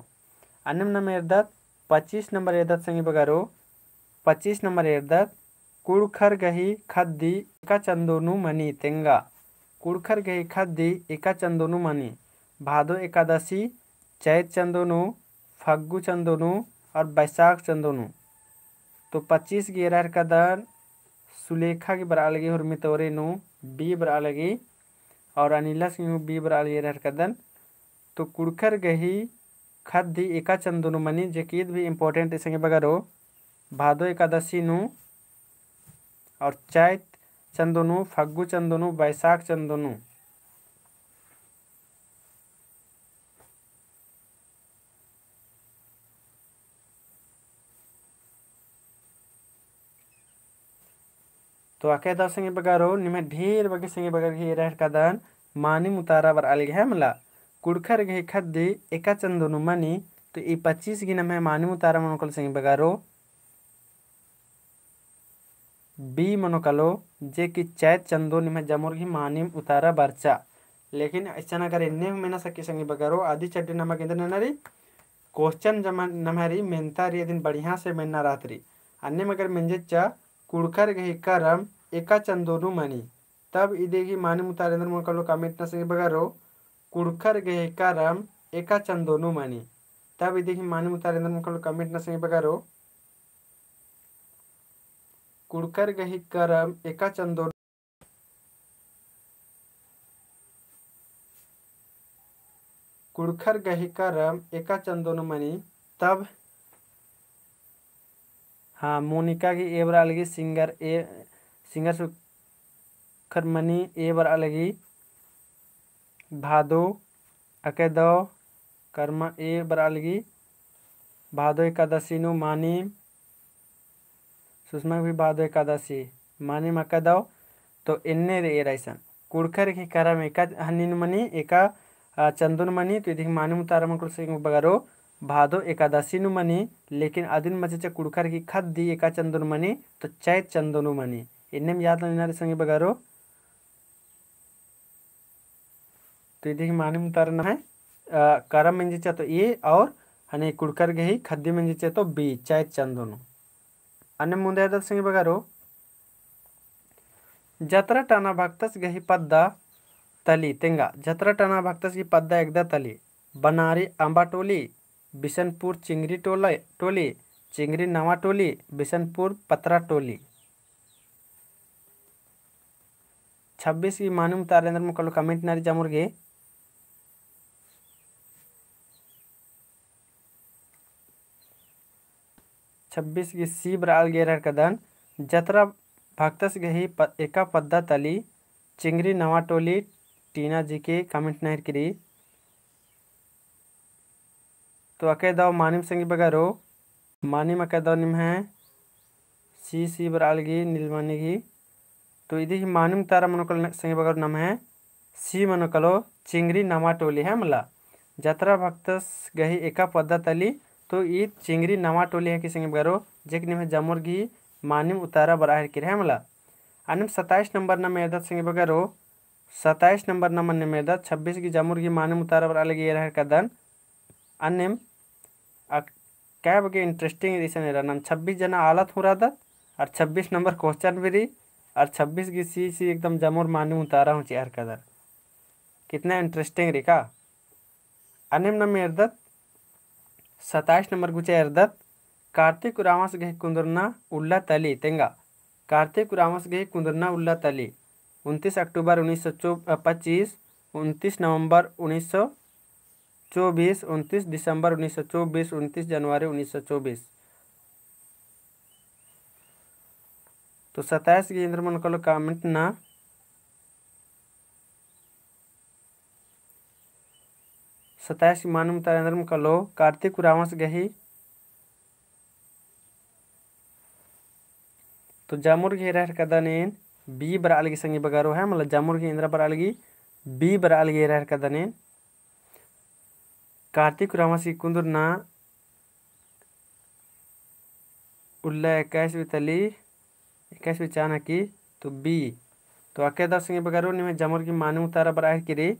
अन्यम नम एर्दत 25 नंबर एर्दत संगे बगारो 25 नंबर एर्दत कुड़खर गही खद्दी एका चंदोनु मनी तेंगा कुड़खर गही खद्दी एका चंदोनु मनी भादो एकादशी चैत चंदोनु फग्गु चंदोनु और बैसाख चंदोनु तो 25 गेरर का दर सुलेखा की बरा लगी और मितौरे नु बी बरा लगी और अनिला सिंह बी बरा लगी का दन तो कुड़खर गही खद्दी एका चंदोनु मनी जकीद भी इम्पोर्टेंट संगे बगरो भादो एकादशी नु और चैत चंदोनु फग्गु चंदोनु बैसाख चंदोनु तो आके दस संगे बगारो निमे ढेर बगे संगे बगर घी रहर कदन मानी मुतारा बर अलग है मला कुड़खर घे खद्दी एका चंदोनु मनी तो ई 25 गिन में मानी मुतारा मनोकल संगे बगारो बी मनोकलो जे कि चैत चंदो निमे जमुर घी मानी उतारा बरचा लेकिन ऐसा अगर इन्ने में ना सके संगे बगारो आदि चड्डी नमक इंदर नरी क्वेश्चन जमा नमहरी मेनता री दिन बढ़िया से मेना रात्रि अन्य मगर मेंजे चा कुड़खर गही करम एका चंदोनु मनी तब इदेगी मानी मुतारेंद्र मन कलो कमेंट न संगे बगारो कुड़खर गही करम एका चंदोनु मनी तब इदेगी मानी मुतारेंद्र मन कलो कमेंट न संगे बगारो कुड़खर गही करम एका चंदोनु कुड़खर गही करम एका चंदोनु मनी तब हाँ मोनिका की ए बरा लगी सिंगर सुखर मनी ए बरा लगी भादो अकेदो कर्म ए बरा लगी भादो एकादशी नु मानी सुषमा भी भादो एकादशी मानी मकदो तो इन्ने रे राइसन कुड़खर की करम एका हनिन मनी एका चंदन मनी तो इधर मानी मुतारा मन को सिंग बगारो भादो एकादशी नु मनी लेकिन आदिन मचे कुड़खर की खत दी एका चंदन मनी तो चैत चंदनु मनी इन्ने में याद लेना संगे बगारो तो इधर मानी मुतारा ना है करम मंजिचे तो ए और हने कुड़खर गही खद्दी मंजिचे तो बी चैत चंदनु अन्य मुंदे दल संगे बगारो जतरा टाना भक्तस गही पद्दा तली तेंगा जतरा टाना भक्तस की पद्दा एकदा तली बनारी अंबा टोली बिशनपुर चिंगरी टोली चिंगरी नवा टोली बिशनपुर पतरा टोली 26 की मानूम तारेंद्र में कलो कमेंट नारी जमुर्गे 26 की सी बराल गेरर कदन जतरा भक्तस गही एका पद्दा तली चिंगरी नवा टोली टीना जी के कमेंट नहीं करी तो अके दाव मानिम संगी बगारो मानिम अके दाव निम है सी बरालगी नीलमणिगी तो इधर मानिम तारा मनोकल संगी बगारो नाम है सी मनोकलो चिंगरी नवा टोली है मला जतरा भक्तस गही एका पद्दा तली तो ये चिंगरी नवा टोली है कि संगी बगारो जेक निम है जमुर्गी मानिम उतारा बराहर की है मला अनिम 27 नंबर न मेदत संगी बगारो 27 नंबर न मन मेदत 26 की जमुर्गी मानिम उतारा बरालगी ये रहर कदन अन्यम क्या बगे इंटरेस्टिंग रीजन है नाम 26 जना आलत हो रहा था और 26 नंबर क्वेश्चन भी रही और 26 की सी एकदम जमुर मानू उतारा हूँ चेयर कदर कितना इंटरेस्टिंग रही का अनिम न मेरदत 27 नंबर गुचे एरदत कार्तिक उरामस गहे कुंदरना उल्ला तली तेंगा कार्तिक उरामस गहे कुंदरना उल्ला तली 29 अक्टूबर 1925 29 नवंबर 1924 29 दिसंबर 1924 29 जनवरी 1924 तो 27 की इंद्र मन कलो कमेंट ना 27 की मानव तारेंद्र मन कलो कार्तिक उरामस गही तो जामुर की रह कदनेन बी बरालगी संगी बगारो है मतलब जामुर की इंद्र बरालगी बी बरालगी रह कदनेन कार्तिक उरामस की कुंदरना उल्ला 21 तली 21 चाणकी तो बी तो अकेदा संगे बगारो निमे जमुर की मानव तारा बराह किरी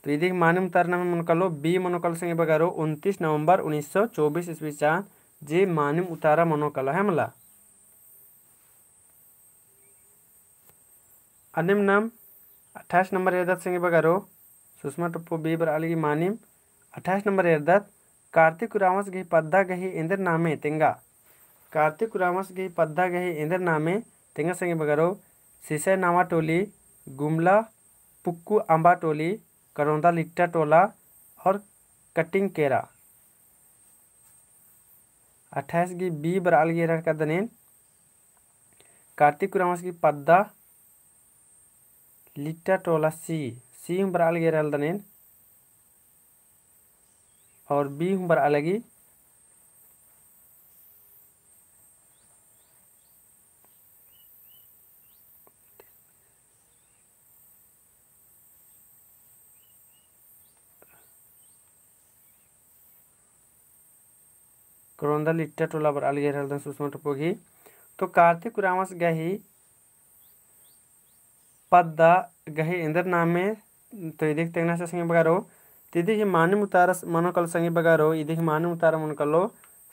तो यदि मानव तारा नाम मन कलो बी मनोकल संगे बगारो 29 नवंबर 1924 ईस्वी चान जे मानव उतारा मनोकल है मला अनिम नाम 28 नंबर एरदत संगे बगारो सुषमा टप्पो बी बराली की मानिम 28 नंबर एरदत कार्तिक उरामस गही पद्दा गही इंद्र नामे तेंगा कार्तिक उरामस गही पद्दा गही इंद्र नामे तेंगा संगे बगारो सिसै नावा टोली गुमला पुक्कू अंबा टोली करौंदा लिट्टा टोला और कटिंग केरा 28 की बी बरालगी रह का दनेन कार्तिक उरामस की पद्दा लिट्टा टोला सी बरालगी रह दनेन और बी बरालगी करौंदा लिट्टा टोला पर अलगे रहल सुषमा टपोगी तो कार्तिक उरामस गही पद्दा गही इंद्र नामे तो इदिक तेगना से संगे बगारो तिदि ही मानम उतारा मनोकल संगे बगारो इदिक मानम उतारा मनोकलो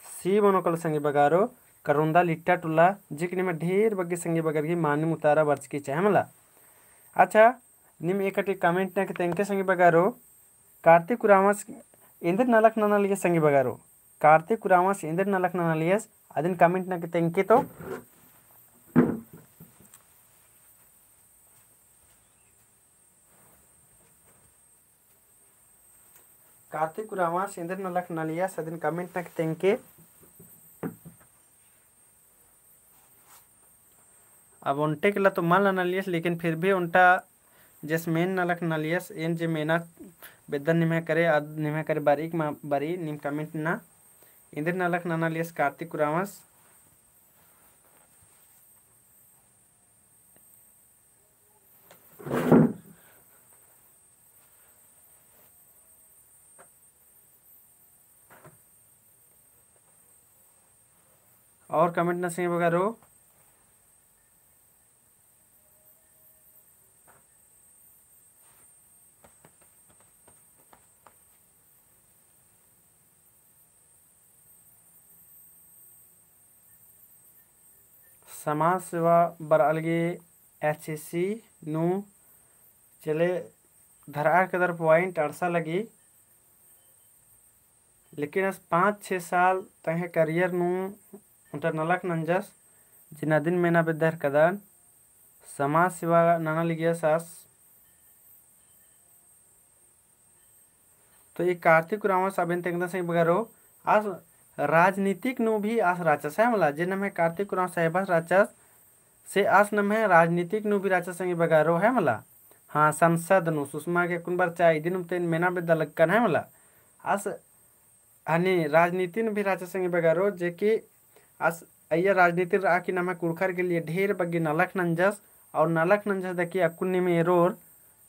सी मनोकल संगे बगारो करोंदा लिट्टा टुल्ला जिक्र में ढेर बग्गे संगे बगर की मानी मुतारा वर्ष की चाहे मला। अच्छा निम एक कमेंट ना तेंके संगे बगारो कार्तिक कुरामस इंद्र नलक नलियस संगे बगारो कार्तिक कुरामस इंद्र नलक नलियस अदिन कमेंट ना तेंके तो कार्तिक कुरामस इंद्र नलक नलियस अदिन कमेंट ना तेंके अब उनटे के ला तो माल नलियस लेकिन फिर भी उनटा जैसमेन नलक नलियस इन जे मेना बेदन निमे करे बारीक मा बारी निम कमेंट ना इंद्र नलक नलियस कार्तिक कुरामस और कमेंट ना सिंह बगारो समाज सेवा बर अलगे HSC नु चले धरार कदर पॉइंट अड़सा लगी लेकिन अस 5-6 साल तहे करियर नु उनटर नलक नंजस जिना दिन मेना बेदर कदन समाज सेवा नाना लिगिया सास तो ये कार्तिक कुरामस अबेन तेंगदा से बगारो आज राजनीतिक नु भी आस राचस है मला जे नमे कार्तिक कुराम साहेबस राचस से आस नमे राजनीतिक नु भी राचस संगे बगारो है मला। हाँ संसद नु सुषमा के कुन बार चाय दिन तेन मेना बेदा लक्कन है मला आस हनी राजनीति नु भी राचस संगे बगारो जे कि आस अय्या राजनीति रा कि नमे कुड़खर के लिए ढेर बग्गे नलक नंजस और नलक नंजस देखिए अकुन्नी में एरोर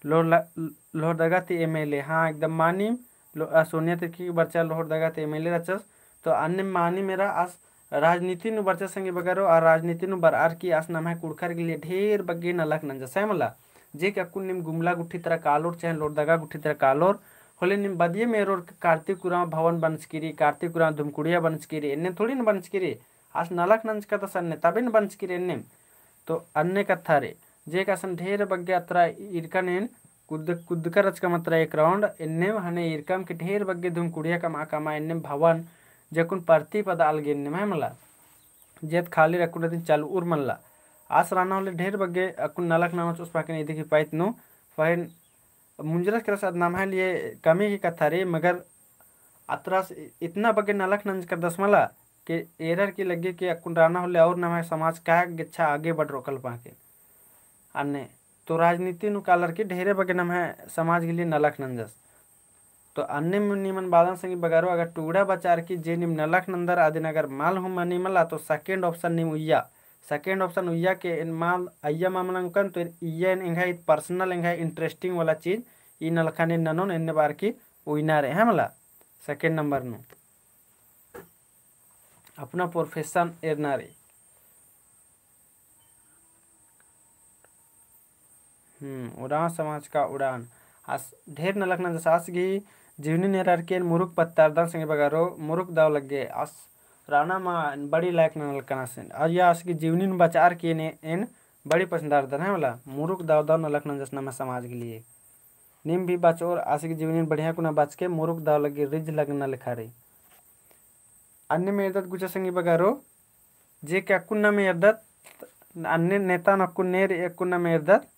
लोहर दगाती MLA हाँ एकदम मानी सोनिया तिर्की बच्चा लोहर दगाती MLA रचस तो अन्य मानी मेरा आस राजनीति नु बच्चा संगे बगारो और राजनीति नु बरार की आस नम है कुड़खर के लिए ढेर बग्गे नलक नंजस है मला जे कि अकुन निम गुमला गुट्ठी तरह कालोर चाहे लोहर दगा गुट्ठी तरह कालोर होले निम बदिये में एरोर कार्तिक कुराम भवन बनस्किरी कार्तिक कुराम धुमकुड़िया बनस्किरी इन्ने थोड़ी न बनस्किरी आस नलक नंज का तो सन्ने तबे न बनस्किरी इन्ने तो अन्य कथा रे जे का सन ढेर बग्गे अत्रा इरकनेन कुद का रच का मात्रा एक राउंड इन्ने हने इरकम के ढेर बग्गे धुमकुड़िया कमा इन्ने भवन जकुन प्रति पद अलगे इन्ने में मला जेत खाली रकुन दिन चालू उर मल्ला आस राना होले ढेर बग्गे अकुन नलक नाम चुस पाके देखि पाइत नो फाइन मुंजरस के साथ नाम है लिए कमी की कथा रे मगर अतरास इतना बग्गे नलक नंज कर दस मला कि एरर की लगे कि अकुन राना होले और नाम है समाज का गिच्छा आगे बढ़ रोकल पाके अन्य तो राजनीति नु कालर के ढेरे बगे नाम है समाज के लिए नलक नंजस तो अन्य निमन बादन संगी बगारो अगर टुकड़ा बचार की जे निम नलक नंदर आदिन अगर माल हम मनी मला तो सेकंड ऑप्शन निम उइया सेकंड ऑप्शन उइया के इन माल अय्या मामलांकन तो इया इंगा पर्सनल इंगा इंटरेस्टिंग वाला चीज इ नलखाने ननोन इन्ने बार की उइना रे है मला सेकंड नंबर नु अपना प्रोफेशन एरना रे उड़ान समाज का उड़ान आस ढेर नलक न सास गी जीवनी नेरार के मुरुक पत्तारदान संगे बगारो मुरुक दाव लगे आस राणा मा बड़ी लायक नलकना से या आस की जीवनी बचार के ने इन बड़ी पसंदार दन है वाला मुरुक दाव दाव नलक न जसना समाज के लिए निम भी बच और आस की जीवनी बढ़िया कुना बच के मुरुक दाव लगे रिज लगना लिखा रही अन्य में इर्दत गुचा संगे बगारो जे क्या कुन्ना में इर्दत अन्य नेता नकुन नेर एक कुन्ना में इर्दत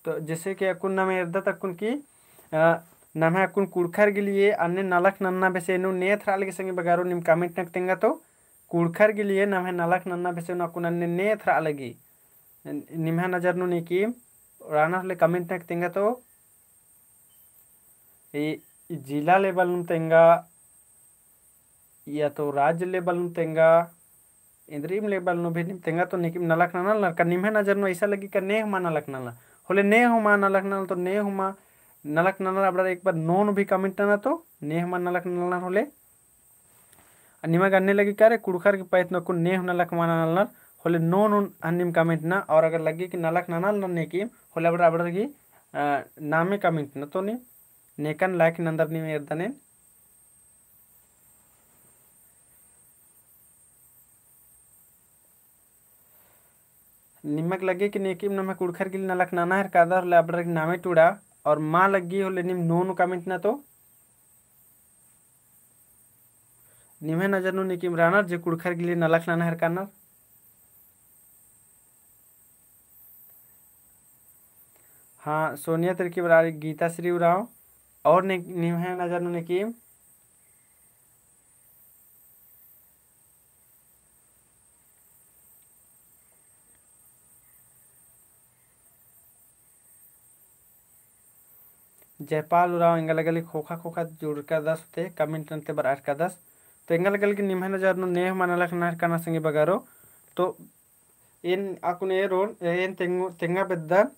तो जैसे कि अकुन में इर्दत अकुन की नाम है अकुन कुड़खर के लिए अन्य नलक नन्ना बेसे नु ने थराल के संगे बगारो निम कमेंट नक तेंगा तो कुड़खर के लिए नाम है नलक नन्ना बेसे नु अकुन अन्य ने थरा लगी निम है नजर नु ने की राना ले कमेंट नक तेंगा तो ये जिला लेवल नु तेंगा या तो राज्य लेवल नु तेंगा इंद्रीम लेवल नु भी निम तेंगा तो निकिम नलक नन्ना का निम है नजर नु ऐसा लगी का ने हमा नलक नन्ना होले ने हुमा नलक नल तो ने हुमा नलक नल अब एक बार नोन भी कमेंट ना तो ने हुमा नलक नल होले निमा गन्ने लगी करे कुड़खर के पैत न को ने नलक माना नल होले नोन अन्निम कमेंट ना और अगर लगी कि नलक नल ने की होले अब की नामे कमेंट ना तो ने नेकन लाइक नंदर नि मेरदने निमक लगे कि नेकिम नमक उड़खर गिल नलक नाना हर कादर लाब्रक नामे टूड़ा और माँ लगी हो लेनिम नोन कमेंट ना तो निम्हे नजर नो निकिम रानर जे कुड़खर गिली नलक नाना हर कानर। हाँ सोनिया तिरकी बरारी गीता श्री उराव और निम्हे नजर नो निकिम जयपाल उराव इंगलगली खोखा खोखा जुड़ का दस थे कमेंट नंते बरार का दस तो इंगलगल की निम्हे नजर नो नेह मनलक नाहर काना संगे बगारो तो इन आकुने रोन इन तेंगा बेद्दन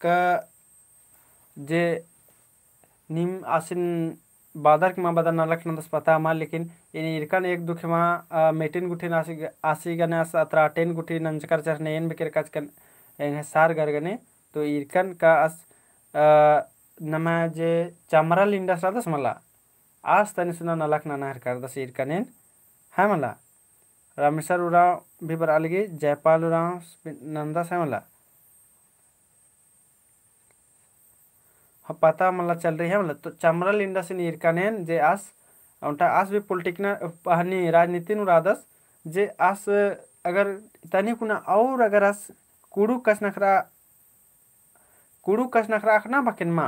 का जे निम आसिन बादर के माँ बदर नलक नंदस पता मा लेकिन इन इरकन एक दुख माँ मेटिन गुठी आसी आसी गने आस अतरा टेन गुठी नंजकर चरने इन बिकर काज कन सार गरगने तो इरकन का अस नमा जे चमरा लिंडस रादस मला आज तनी सुना नलक नाना हर कर दस इरकनेन है मला रामेश्वर उराव भी बरालगी जयपाल उराव नंदस है मला पता मला चल रही है मतलब तो चमरल इंडस इन इरकानेन जे आस उनटा आस भी पॉलिटिकना हनी राजनीति नु रादस जे आस अगर तनी कुना और अगर आस कुड़ू कस नखरा आखना बकिन मा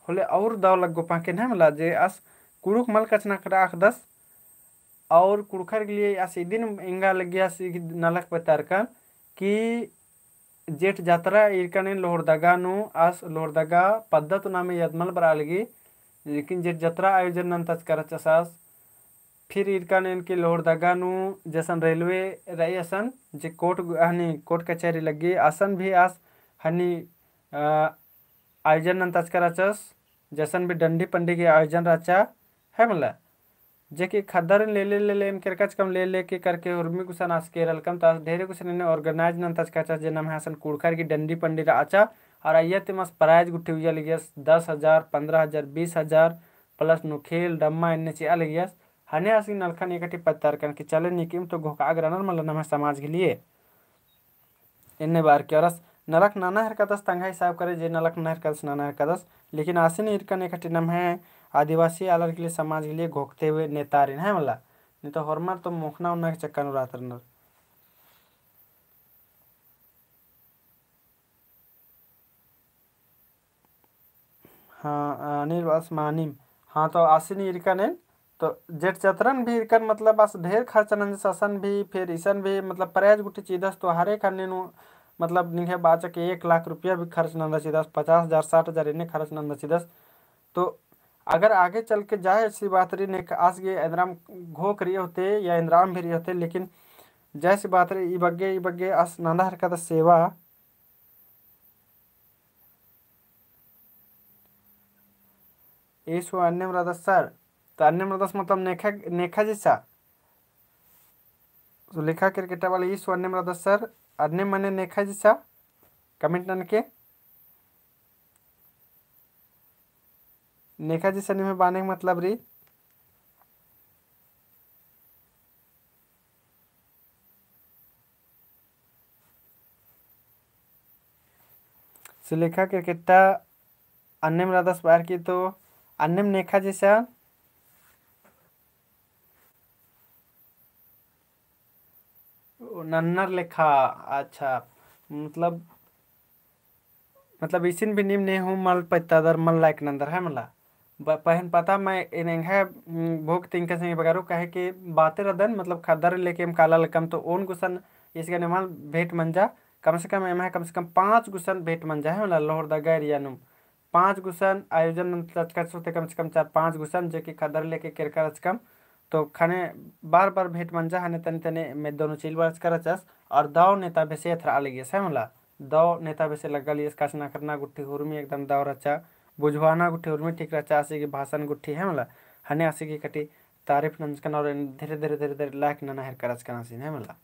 होले और दाव लग पाकेन है मला जे आस कुड़ूक मल कस नखरा आख दस और कुड़खर के लिए आस दिन इंगा लग गया नलक बतर कर कि जेठ जात्रा इरकनेन लोहरदगा नु आस लोहरदगा पद्धत नामे यदमल बरालगी लेकिन जेठ जत्रा आयोजन नंतच करच आस फिर इरकनेन के लोहरदगा नु जैसन रेलवे रही असन जे कोर्ट हनी कोर्ट कचहरी लगी असन भी आस हनी आयोजन नंतच करचस जैसन भी डंडी पंडी के आयोजन रचा है मला जे कि खदर ले करकच कम ले के करके उर्मी कुसन आस केरल कम तास ढेरे कुछ ने ऑर्गेनाइज नंतच कचा जे नाम हसन कुड़खर की डंडी पंडी आचा और अय्यत मस प्राइज गुट्ठी हुआ लिगियस 10,000 15,000 20,000 प्लस नु खेल डम्मा इन्ने ची अलगियस हने आसी नलखन एकटी पत्तर कन कि चले निकिम तो घोका अग्रनर मतलब नम समाज के लिए इन्ने बार के औरस नलक नाना हर कदस तंगा हिसाब करे जे नलक नहर कदस नाना हर कदस लेकिन आसिन इरकन एकटी नम है आदिवासी आलर के लिए समाज के लिए घोकते हुए नेता रिन है मला नहीं तो हरमार तो मुखना उन्ना के चक्कर रात रनर हाँ अनिल बस मानिम हाँ तो आसिन इरकन है तो जेठ चतरन भी इरकन मतलब बस ढेर खर्च नंद ससन भी फिर ईसन भी मतलब प्राइज गुटी चीदस तो हरे खन्ने नु मतलब निखे बाचा के 1 लाख रुपया भी खर्च नंदा चीदस 50,000 60,000 इन्हें खर्च नंदा चीदस तो अगर आगे चल के जाए ऐसी बात रही ने आज ये इंद्राम घोक रही होते या इंद्राम भी रही होते लेकिन जैसी बात रही ई बग्गे अस नंदा हरकत सेवा ईसु अन्य मृदस सर तो अन्य मृदस मतलब नेखा नेखा जैसा तो लिखा क्रिकेटा वाले ईसु अन्य मृदस सर अन्य मने नेखा जैसा कमेंट नन के नेखा जैसा नहीं में बाने का मतलब रही सुलेखा क्रिकेटा अन्य मृदस बार की तो अन्य नेखा जैसा नन्नर लेखा अच्छा मतलब इसिन भी निम ने हूँ मल पैतादर मल लाइक नंदर है मला पहन पता मैं इन है भोग तिंग के संगे बगारो कहे कि बातें रदन मतलब खदर लेके हम काला लकम तो ओन गुसन इसके निमल भेंट मंजा कम से कम एम है कम से कम 5 गुसन भेंट मंजा है मला लोहर द गैरिया नुम 5 गुसन आयोजन लचकत सोते कम से कम 4-5 गुसन जो कि खदर लेके केरकर कम तो खाने बार बार भेंट मंजा हने तने तने में दोनों चिल बार करचस और दाव नेता बेसे थरा अलग है मला दाव नेता बेसे लगल ये कासना करना गुट्ठी हुरमी एकदम दाव रचा बुझवाना गुट्ठी उर्मी ठीक रचा आसी की भाषण गुट्ठी है मला हने आसी की कटी तारीफ नंजकन और धीरे धीरे लायक नना हर करच कना सीन है मला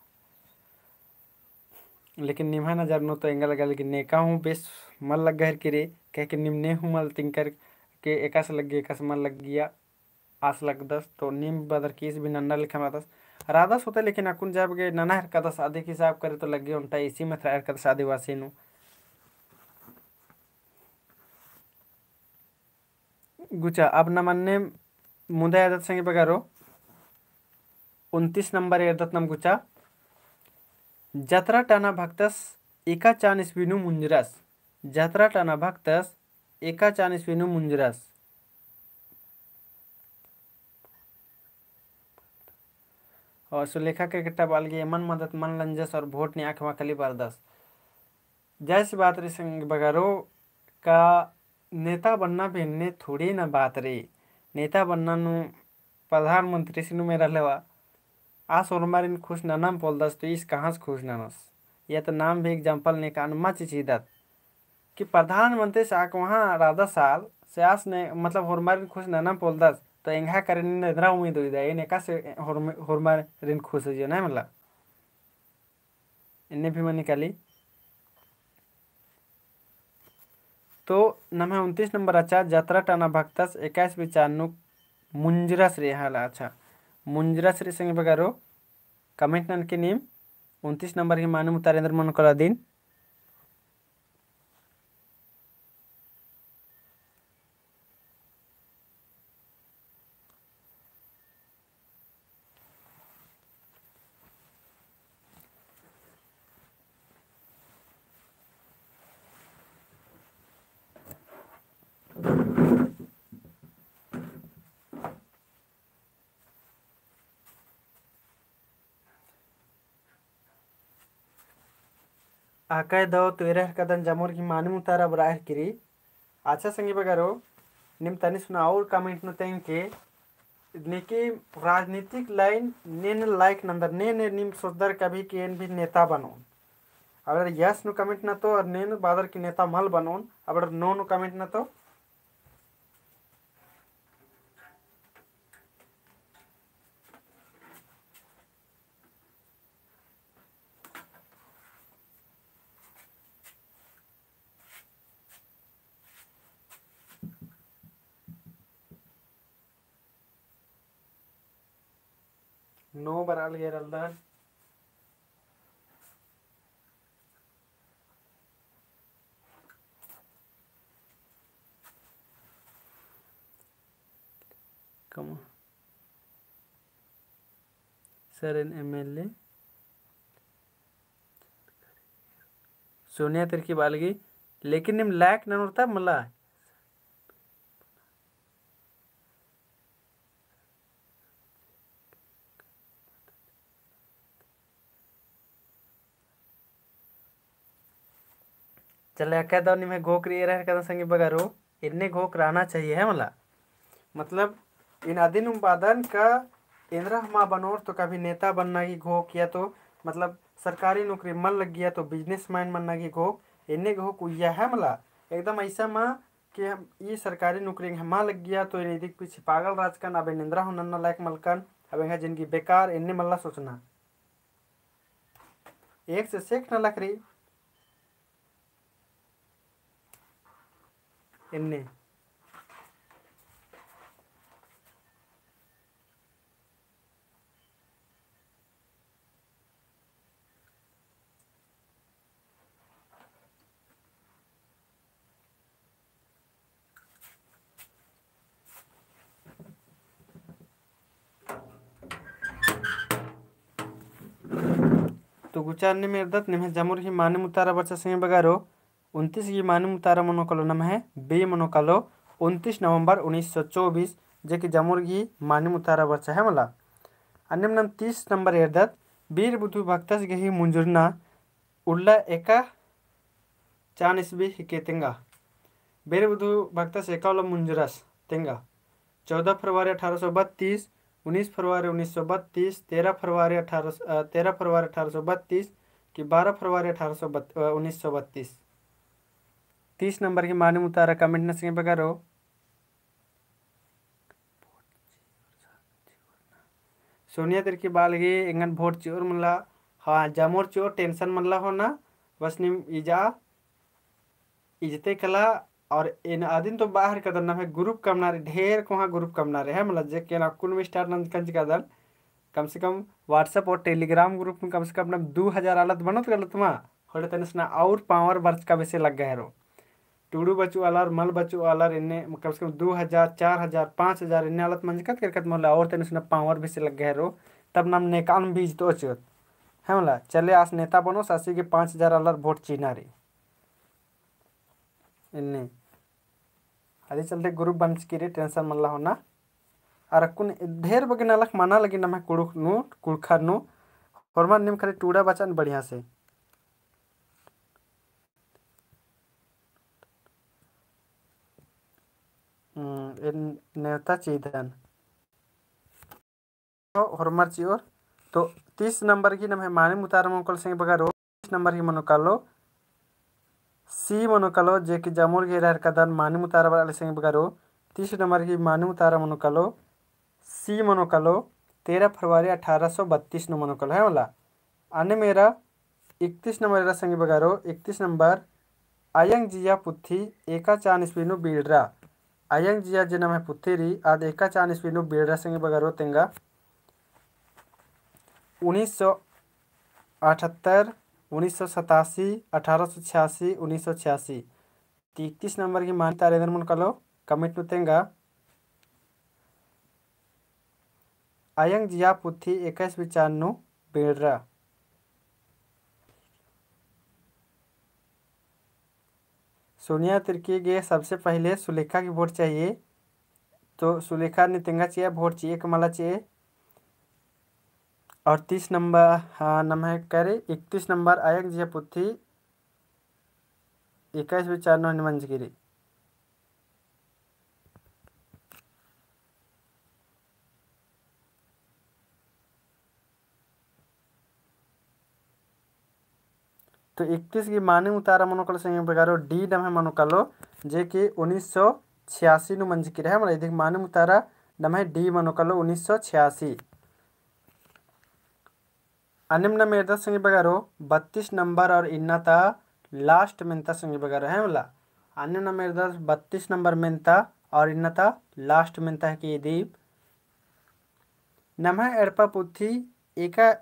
लेकिन निम्हा नजर नो तो एंगल लगा लेकिन नेका हूँ बेस मल लग गहर किरे कह के निम्ने हूँ मल तिंकर के एकास लग गया एकास मल लग गया आस लग दस तो निम बदर केस भी नन्ना लिखा दस राधा होते लेकिन अकुन जब गे नना हर कदस आदि हिसाब करे तो लगे उनटा इसी में हर कदस आदिवासी नु गुचा अब न मन्ने मुदा यादत संगे बगारो 29 नंबर यादत नम गुचा जत्रा टाना भक्तस एका चानिस विनु मुंजरस जत्रा टाना भक्तस एका चानिस विनु मुंजरस और सुलेखा के किट्टा बाल गए मन मदद मन लंजस और भोट ने आँख कली बरदस जैसी बात रे संग बगारो का नेता बनना भी ने थोड़ी ना बात रे नेता बनना नु प्रधानमंत्री सिनु में रहलेवा आ सोरमारिन खुश ननम पोलदस तो इस कहाँ से खुश ननस यह तो नाम भी एग्जाम्पल ने कान मच चीदत कि प्रधानमंत्री से आक वहाँ राधा साल से आस ने मतलब होरमारिन खुश ननम पोलदस तो एंगा करे ने इधरा उम्मीद हुई दे ने का से होरमारिन खुश हो ना मतलब इन्ने भी मन निकाली तो नम्हे 29 नंबर अच्छा जत्रा टाना भक्तस 21 विचारनु मुंजरस रे हाला अच्छा मुंजरस रे संगे बगारो कमेंट नन के नीम 29 नंबर की मानु मुतारेंद्र मन कला दिन आकाय दो तेरह कदन जमुर की मानु मुतारा बराह किरी अच्छा संगी बगारो निम तनी सुना और कमेंट नु तें के निकी राजनीतिक लाइन नेन लाइक नंदर ने निम सोदर कभी के एन भी नेता बनो अगर यस नु कमेंट न तो और नेन बादर की नेता मल बनोन अगर नो नु कमेंट न तो नो बराल गेरल्दर कम सर एन एमएलए सोनिया तिरकी बालगी लेकिन निम लायक न होता मला चले कह दो निमे घोक रही रह कदम संगी बगारो इन्ने घोक रहना चाहिए है मला मतलब इन आदिन बादन का इंद्रा हमा बनोर तो कभी नेता बनना की घोक या तो मतलब सरकारी नौकरी मन लग गया तो बिजनेसमैन बनना की घोक इन्ने घोक उया है मला एकदम ऐसा माँ कि हम ये सरकारी नौकरी हमा लग गया तो इन्हें दिख पीछे पागल राजकन अब निंद्रा हो नन्ना लायक मलकन अब यहाँ जिनकी बेकार इन्ने मल्ला सोचना एक से सेक न लग रही इन्ने तो गुचारने में अर्दत निम्हे जमुर की माने मुतारा बच्चा संगे बगारो 29 की माने मुतारा मनोकलो नम है बे मनोकलो 29 नवंबर 1924 जे कि जमुर की माने मुतारा बच्चा है मला अन्य नम 30 नंबर अर्दत वीर बुधु भक्तस गही मुंजुरना उल्ला एका चानिस भी हिके तेंगा वीर बुधु भक्तस एकावला मुंजुरस तेंगा 14 फरवरी 1832 19 फरवरी 1932 13 फरवरी 1832 कि 12 फरवरी 1932 30 नंबर की मालूम उतारा कमेंट न संगे बगारो सोनिया तेर की बाल गे इंगन भोट चोर मला हाँ जामोर चोर टेंशन मला होना बस निम इजा इजते कला और इन आदिन तो बाहर कदर ना है ग्रुप कमना रे ढेर को हाँ ग्रुप कमना रे है मतलब जे के ना कुल में स्टार नंद कंज कदर कम से कम व्हाट्सएप और टेलीग्राम ग्रुप में कम से कम 2000 आलत बनत गलत मा होड़े तने सुना और पावर वर्च का वैसे लग गए रो टूडू बचू आलार मल बचू आलार इन्ने कम से कम 2000 4000 5000 इन्ने आलत मंजकत करकत मोला और तने सुना पावर वैसे लग गए रो तब नाम नेकान बीज तो अचत है मोला चले आस नेता बनो सासी के 5000 आलार वोट चीना रे इन्ने अरे चलते ग्रुप बन की रे टेंशन मल्ला होना और कुन ढेर बगे नालक माना लगी ना मैं कुड़ुक नु कुड़खर नु फॉर्मर निम खाली टूड़ा बचन बढ़िया से नेता चीधन हॉर्मर चियोर तो 30 नंबर की नम माने मुतार मनोकल सिंह बगारो 30 नंबर की मनोकालो सी मनोकालो जे की जामुर के रहर कदन माने मुतारा वाले सिंह बगारो 30 नंबर की माने मुतारा मनोकालो सी मनोकालो 13 फरवरी 1832 नो मनोकालो है वाला आने मेरा 31 नंबर संग बगारो 31 नंबर आयंग जिया पुथी एका चान स्पीनो बीड़रा आयंग जिया जे नाम है पुथेरी आद एका चान स्पीनो बीड़रा संग बगारो तेंगा 1978 1987 1886 1986 31 नंबर की मान्यता रेंद्र मन कलो कमिट नुतेंगा आयंग जिया पुथी 21 बेड़रा सोनिया तिर्की के सबसे पहले सुलेखा की वोट चाहिए तो सुलेखा नितेंगा चाहिए वोट चाहिए कमला चाहिए और 30 नंबर हाँ नम है करे 31 नंबर आयंग जिया पुथी 21 हनुमंजगिरी तो 21 की माने उतारा मनोकल संग प्रकारो डी नम है मनोकलो जे कि 1986 नु मंजकिर है मतलब इधर माने उतारा नम है डी मनोकलो 1986 अनिम्न मेरदा संग बगारो 32 नंबर और इन्नता लास्ट मेंता संग बगारो है मला अनिम्न मेरदा 32 नंबर मेंता और इन्नता लास्ट मेंता है कि दीप नमः एड़पा पुथी एका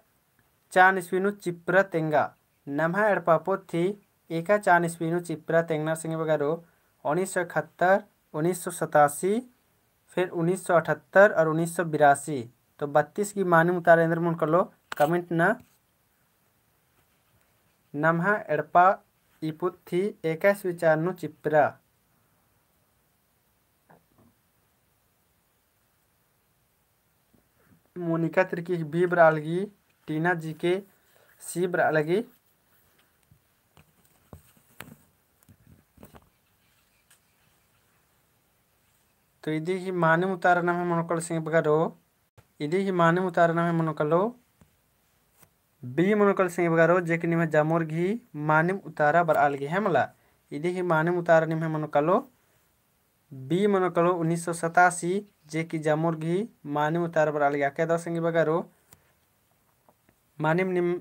चान स्पीनु चिप्रा तेंगा नमः एड़पा पुथी एका चान स्पीनु चिप्रा तेंगना संग बगारो 1971 1987 फिर 1978 और 1982 तो 32 की मानी मुतारेंद्र मन कर लो कमेंट न नमः एड़पा इपुथी 21 विचारनु चिप्रा मोनिका तिर्की बी ब्रालगी टीना जी के सी ब्रालगी तो इदी ही माने उतारना है मनोकल सिंह बगारो इदी ही माने उतारना है मनोकलो बी मनोकल सिंह बगारो जे कि निम जामोर घी मानिम उतारा बरालगी है मला इदी ही मानिम उतारा निम है मनोकलो बी मनोकलो 1987 जे कि जामोर घी मानिम उतारा बरालगी आके दो सिंह बगारो मानिम निम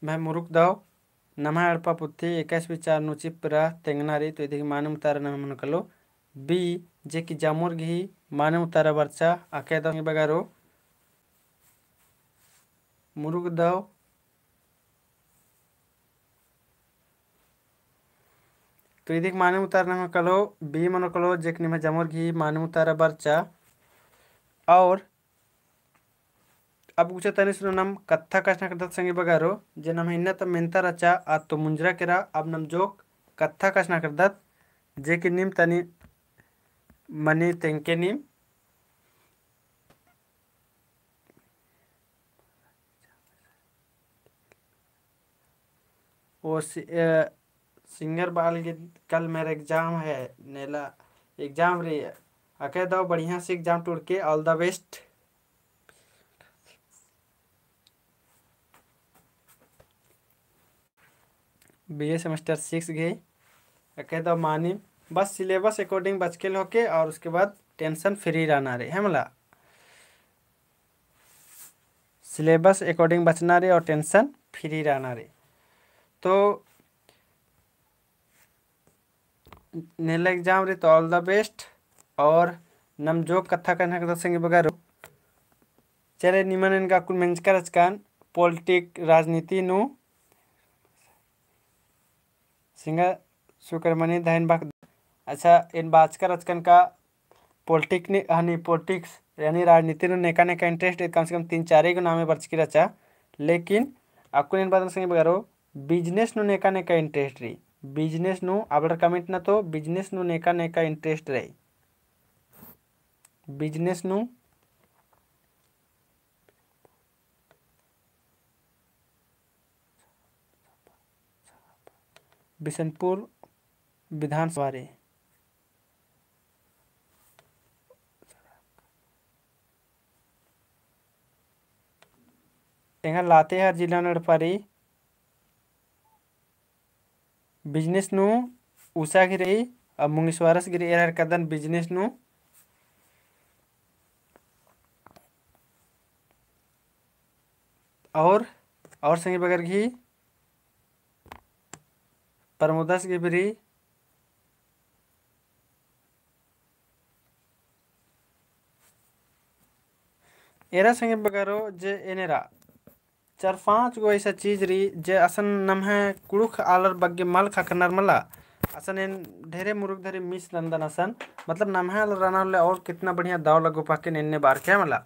मैं मुरुक दाओ नमा अड़पा पुथी 21 विचार नु चिप्रा तेंगनारी तो इदी मानिम उतारा निम है मनोकलो बी जे कि जामोर घी मानिम उतारा बरचा आके दो सिंह बगारो मुरुग दाव तो इधिक माने उतारना में कलो बी मनो कलो जेकनी में जमोर घी माने उतारा बरचा और अब उचे तनी सुनो नम कत्था कष्ट करदत संगी बगारो जे नम हिन्ना तो मेंता रचा आ तो मुंजरा केरा अब नम जोक कत्था कष्ट करदत जे कि निम तनी मनी तेंके निम वो सिंगर बाल के कल मेरा एग्जाम है नेला एग्जाम रही है आके दो बढ़िया से एग्जाम टूट के all the best BA semester 6 गए आके दो मानी बस सिलेबस अकॉर्डिंग बच के होके और उसके बाद टेंशन फ्री रहना रे है मला सिलेबस अकॉर्डिंग बचना रे और टेंशन फ्री रहना रे तो नेला एग्जाम रे तो ऑल द बेस्ट और नम जो कथा करना संगे बगारो चले निमन इनका कुल मेंचकर अचकान पॉलिटिक राजनीति नु सिंगा सुक्रमणि दहन बाक। अच्छा इन बाचकर अचकन का पॉलिटिक ने हनी पॉलिटिक्स यानी राजनीति नु नेका नेका इंटरेस्ट कम से कम 3-4 को नामे बर्च की रचा। लेकिन आपको इन बात संगे बगारो बिजनेस नु नेका नेका इंटरेस्ट रही बिजनेस नु आपला कमेंट ना तो बिजनेस नु नेका नेका इंटरेस्ट रही बिजनेस नु बिशनपुर विधानसभा रे यहाँ लातेहार जिला नड़पारी बिजनेस नु उषागिरी और मुंगेश्वरसगिरी एरर कदन बिजनेस नु और संगे बगर घी प्रमोदस गिबरी एरा संगे बगारो जे एनेरा 4-5 गो ऐसा चीज रही जे असन नम है कुड़ुख आलर बग्गे मल खकनर मला असन इन ढेरे मुरुग धरे मिस नंदन असन मतलब नम है रनाले और कितना बढ़िया दाव लगो पाके इन्ने बार क्या मला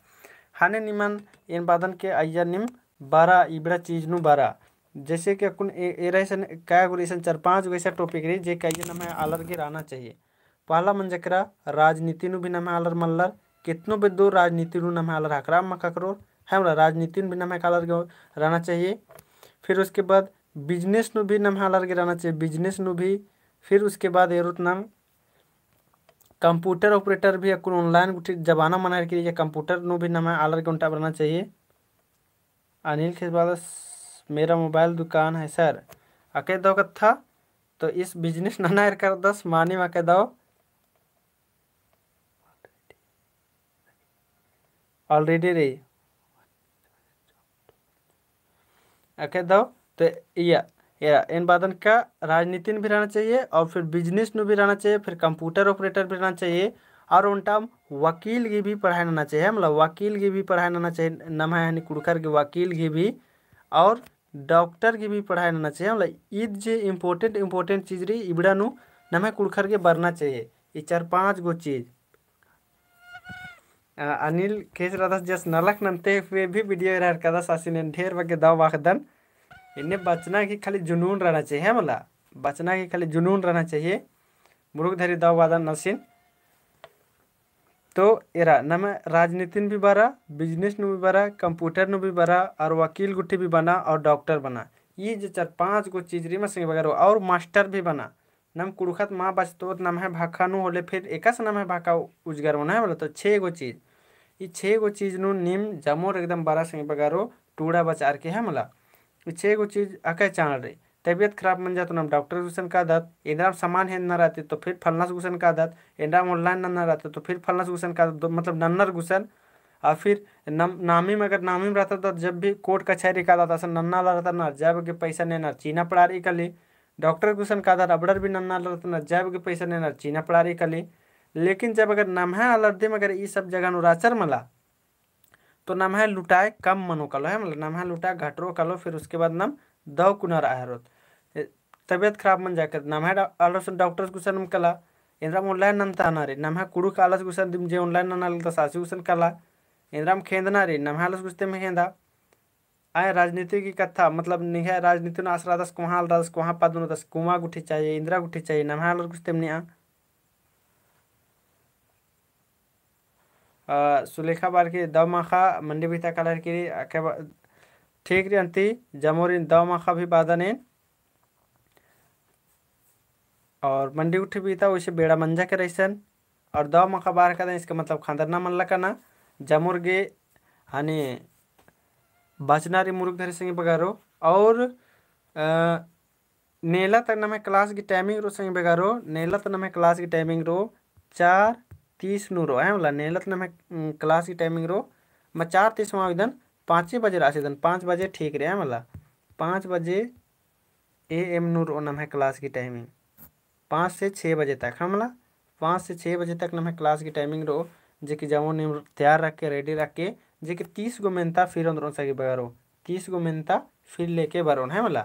हाने निमन इन बादन के आइया निम 12 इबड़ा चीज नु 12 जैसे कि कुन एराइसन क्या गुरीसन 4-5 गो ऐसा टॉपिक रही जे कहिए नम है आलर के रहना चाहिए। पहला मन जकरा राजनीति नु भी नम है आलर मल्लर कितनो भी दूर राजनीति नु नम है आलर हकरा मकरो है मतलब राजनीति भी नम है कालर के रहना चाहिए। फिर उसके बाद बिजनेस नु भी नम है आलर के रहना चाहिए बिजनेस नु भी। फिर उसके बाद एरुत नाम कंप्यूटर ऑपरेटर भी अकुन ऑनलाइन जमाना मना के लिए कंप्यूटर नु भी नम है आलर के उनटा रहना चाहिए। अनिल खेसवाल मेरा मोबाइल दुकान है सर अके दो कथा तो इस बिजनेस नना कर 10 मानी में दो ऑलरेडी रही अके दो तो या इन बादन का राजनीति भी रहना चाहिए और फिर बिजनेस नु भी रहना चाहिए फिर कंप्यूटर ऑपरेटर भी रहना चाहिए और उनटा वकील की भी पढ़ाई रहना चाहिए मतलब वकील की भी पढ़ाई रहना चाहिए नम है कुड़कर के वकील की भी और डॉक्टर की भी पढ़ाई रहना चाहिए मतलब ईद जे इम्पोर्टेंट चीज रही इबड़ा नु नम है कुड़कर के बढ़ना चाहिए ये 4-5 गो चीज। अनिल केस रहा जस नलक नमते हुए भी वीडियो रहा कदा सासिन ढेर बगे दाव वाखदन इन्हें बचना की खाली जुनून रहना चाहिए मतलब बचना की खाली जुनून रहना चाहिए मुरुग धरी दाव वादन नसीन तो एरा नम राजनीति भी बरा बिजनेस नु भी बरा कंप्यूटर नु भी बरा और वकील गुट्ठी भी बना और डॉक्टर बना ये जो 4-5 गो चीज रही मत वगैरह और मास्टर भी बना नम कुड़खत माँ बचतो नम है भाखा नु होले फिर एक नम है भाखा उजगर बना है बोला तो 6 गो चीज ये 6 गो चीज नु निम जमोर एकदम बड़ा संग बगारो टूड़ा बचार के है मला 6 गो चीज अके चाण रही तबीयत खराब मन जाए तो नम डॉक्टर गुसन का आदत इंद्राम सामान है न रहते तो फिर फलना गुसन का आदत इंद्राम ऑनलाइन न रहते तो फिर फलना गुसन का मतलब नन्नर गुसन और फिर नामी में अगर नामी में रहता तो जब भी कोर्ट कचहरी का आदत नन्ना रहता न जब के पैसा नहीं न चीना पड़ा रही कली डॉक्टर गुसन का आदत अबड़र भी नन्ना रहता न जब के पैसा नहीं न चीना पड़ा रही कली। लेकिन जब अगर नमहा अलर्दी में अगर ये सब जगह नुराचर मला तो नमहा लुटाए कम मनो कलो है मतलब नमहा लुटाए घटरो कलो फिर उसके बाद नम दव कुनर आहरोत तबियत खराब मन जाकर नमहा अलस डॉक्टर गुसन कला इंद्राम ऑनलाइन नंता ना रे नमहा कुड़ू कालस गुसन दिम जे ऑनलाइन नना लता सासी गुसन कला इंद्राम खेंदना रे नमहा अलस गुस्ते में खेंदा आए राजनीति की कथा मतलब निहा राजनीति न आसरा दस कुहाल दस कुहा पदन दस कुमा गुठी चाहिए इंदिरा गुठी चाहिए नमहा अलस गुस्ते में निया सुलेखा बार की दव माखा मंडी बीता कलर की ठीक रे अंती जमोरिन दव माखा भी बादने और मंडी उठी बीता वैसे बेड़ा मंजा के रईसन और दव माखा बार का इसका मतलब खानदारना मन लका ना जमोर गे हानि बचनारी मुरुग धरे संगे बगारो और नेला तक नमे क्लास की टाइमिंग रो संगे बगारो नेला तक नमे क्लास की टाइमिंग रो 4:30 नु रो है वाला नेलत नमे क्लास की टाइमिंग रो मैं 4:30 में इधन 5 बजे रासिदन 5 बजे ठीक रे है वाला 5 बजे AM नु रो नमे क्लास की टाइमिंग 5 से 6 बजे तक हमला 5 से 6 बजे तक नमे क्लास की टाइमिंग रो जे कि जाओ ने तैयार रख के रेडी रख के जे कि 30 गो मेनता फिर अंदरों सके बगारो 30 गो मेनता फिर लेके बरोन है मला।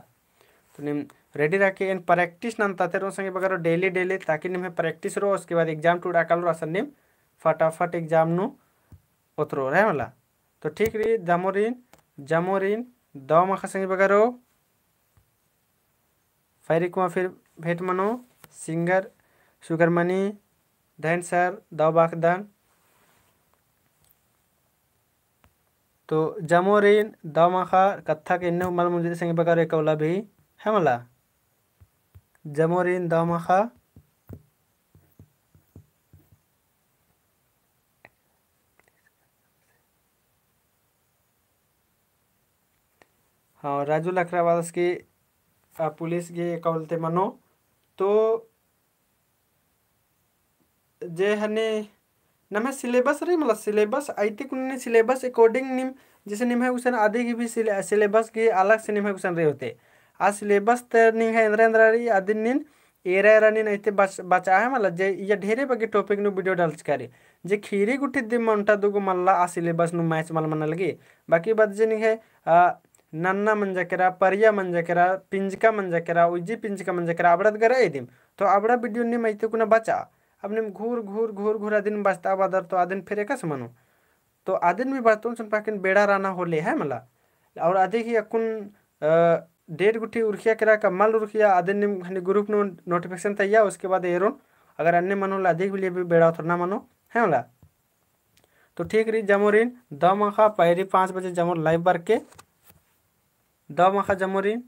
तो निम रेडी रखे इन प्रैक्टिस नाम ताते रो संगे बगारो डेली डेली ताकि निम प्रैक्टिस रो उसके बाद एग्जाम टूडा कल रो असन निम फटाफट एग्जाम नु उतरो है मला। तो ठीक रही जामोरिन जामोरिन दो माखा संगे बगारो फायरी कुआ फिर भेट मनो सिंगर सुगरमनी धैन सर दो बाकदान। तो जामोरिन दो माखा कत्था के इन्ने मल मुझे संगे बगारो एकवला भी है मला। जामोरिन दो माखा हाँ राजू लखरावास की पुलिस गे कवलते मनो। तो जे हने नमे सिलेबस रही मतलब सिलेबस आईती कुने सिलेबस अकॉर्डिंग निम जैसे निम है उसन आधे की भी सिलेबस के अलग से निम है उसन रहे होते आ सिलेबस तर निम है इंद्र इंद्र रही आदिन निन एरा एरा निन ऐते बचा है मतलब जे ये ढेरे बगे टॉपिक नु वीडियो डालच करे जे खीरी गुठी दिम मंटा दुगो मल्ला आ सिलेबस नु मैच मल मन लगे बाकी बात जे निम है नन्ना मंजकरा परिया मंजकरा पिंजका मंजकरा उजी पिंजका मंजकरा आबड़त गरा एदिम तो आबड़ा वीडियो निम ऐते कुना बचा अब निम घूर घूर घूर घूर आदिन बचता बादर तो आदिन फिर एकस मनो तो आदिन भी बचतों सुन पाकिन बेड़ा राना होले है मला। और आधे ही अकुन 1.5 गुठी उर्खिया करा का मल उर्खिया आदिन निम हनी ग्रुप नो नोटिफिकेशन तैया उसके बाद एरोन अगर अन्य मनो ला अधिक लिए भी बेड़ा उतरना मनो है मला। तो ठीक रही जमोरिन 2 माखा पहरी 5 बजे जमोर लाइव बर के 2 माखा जमोरिन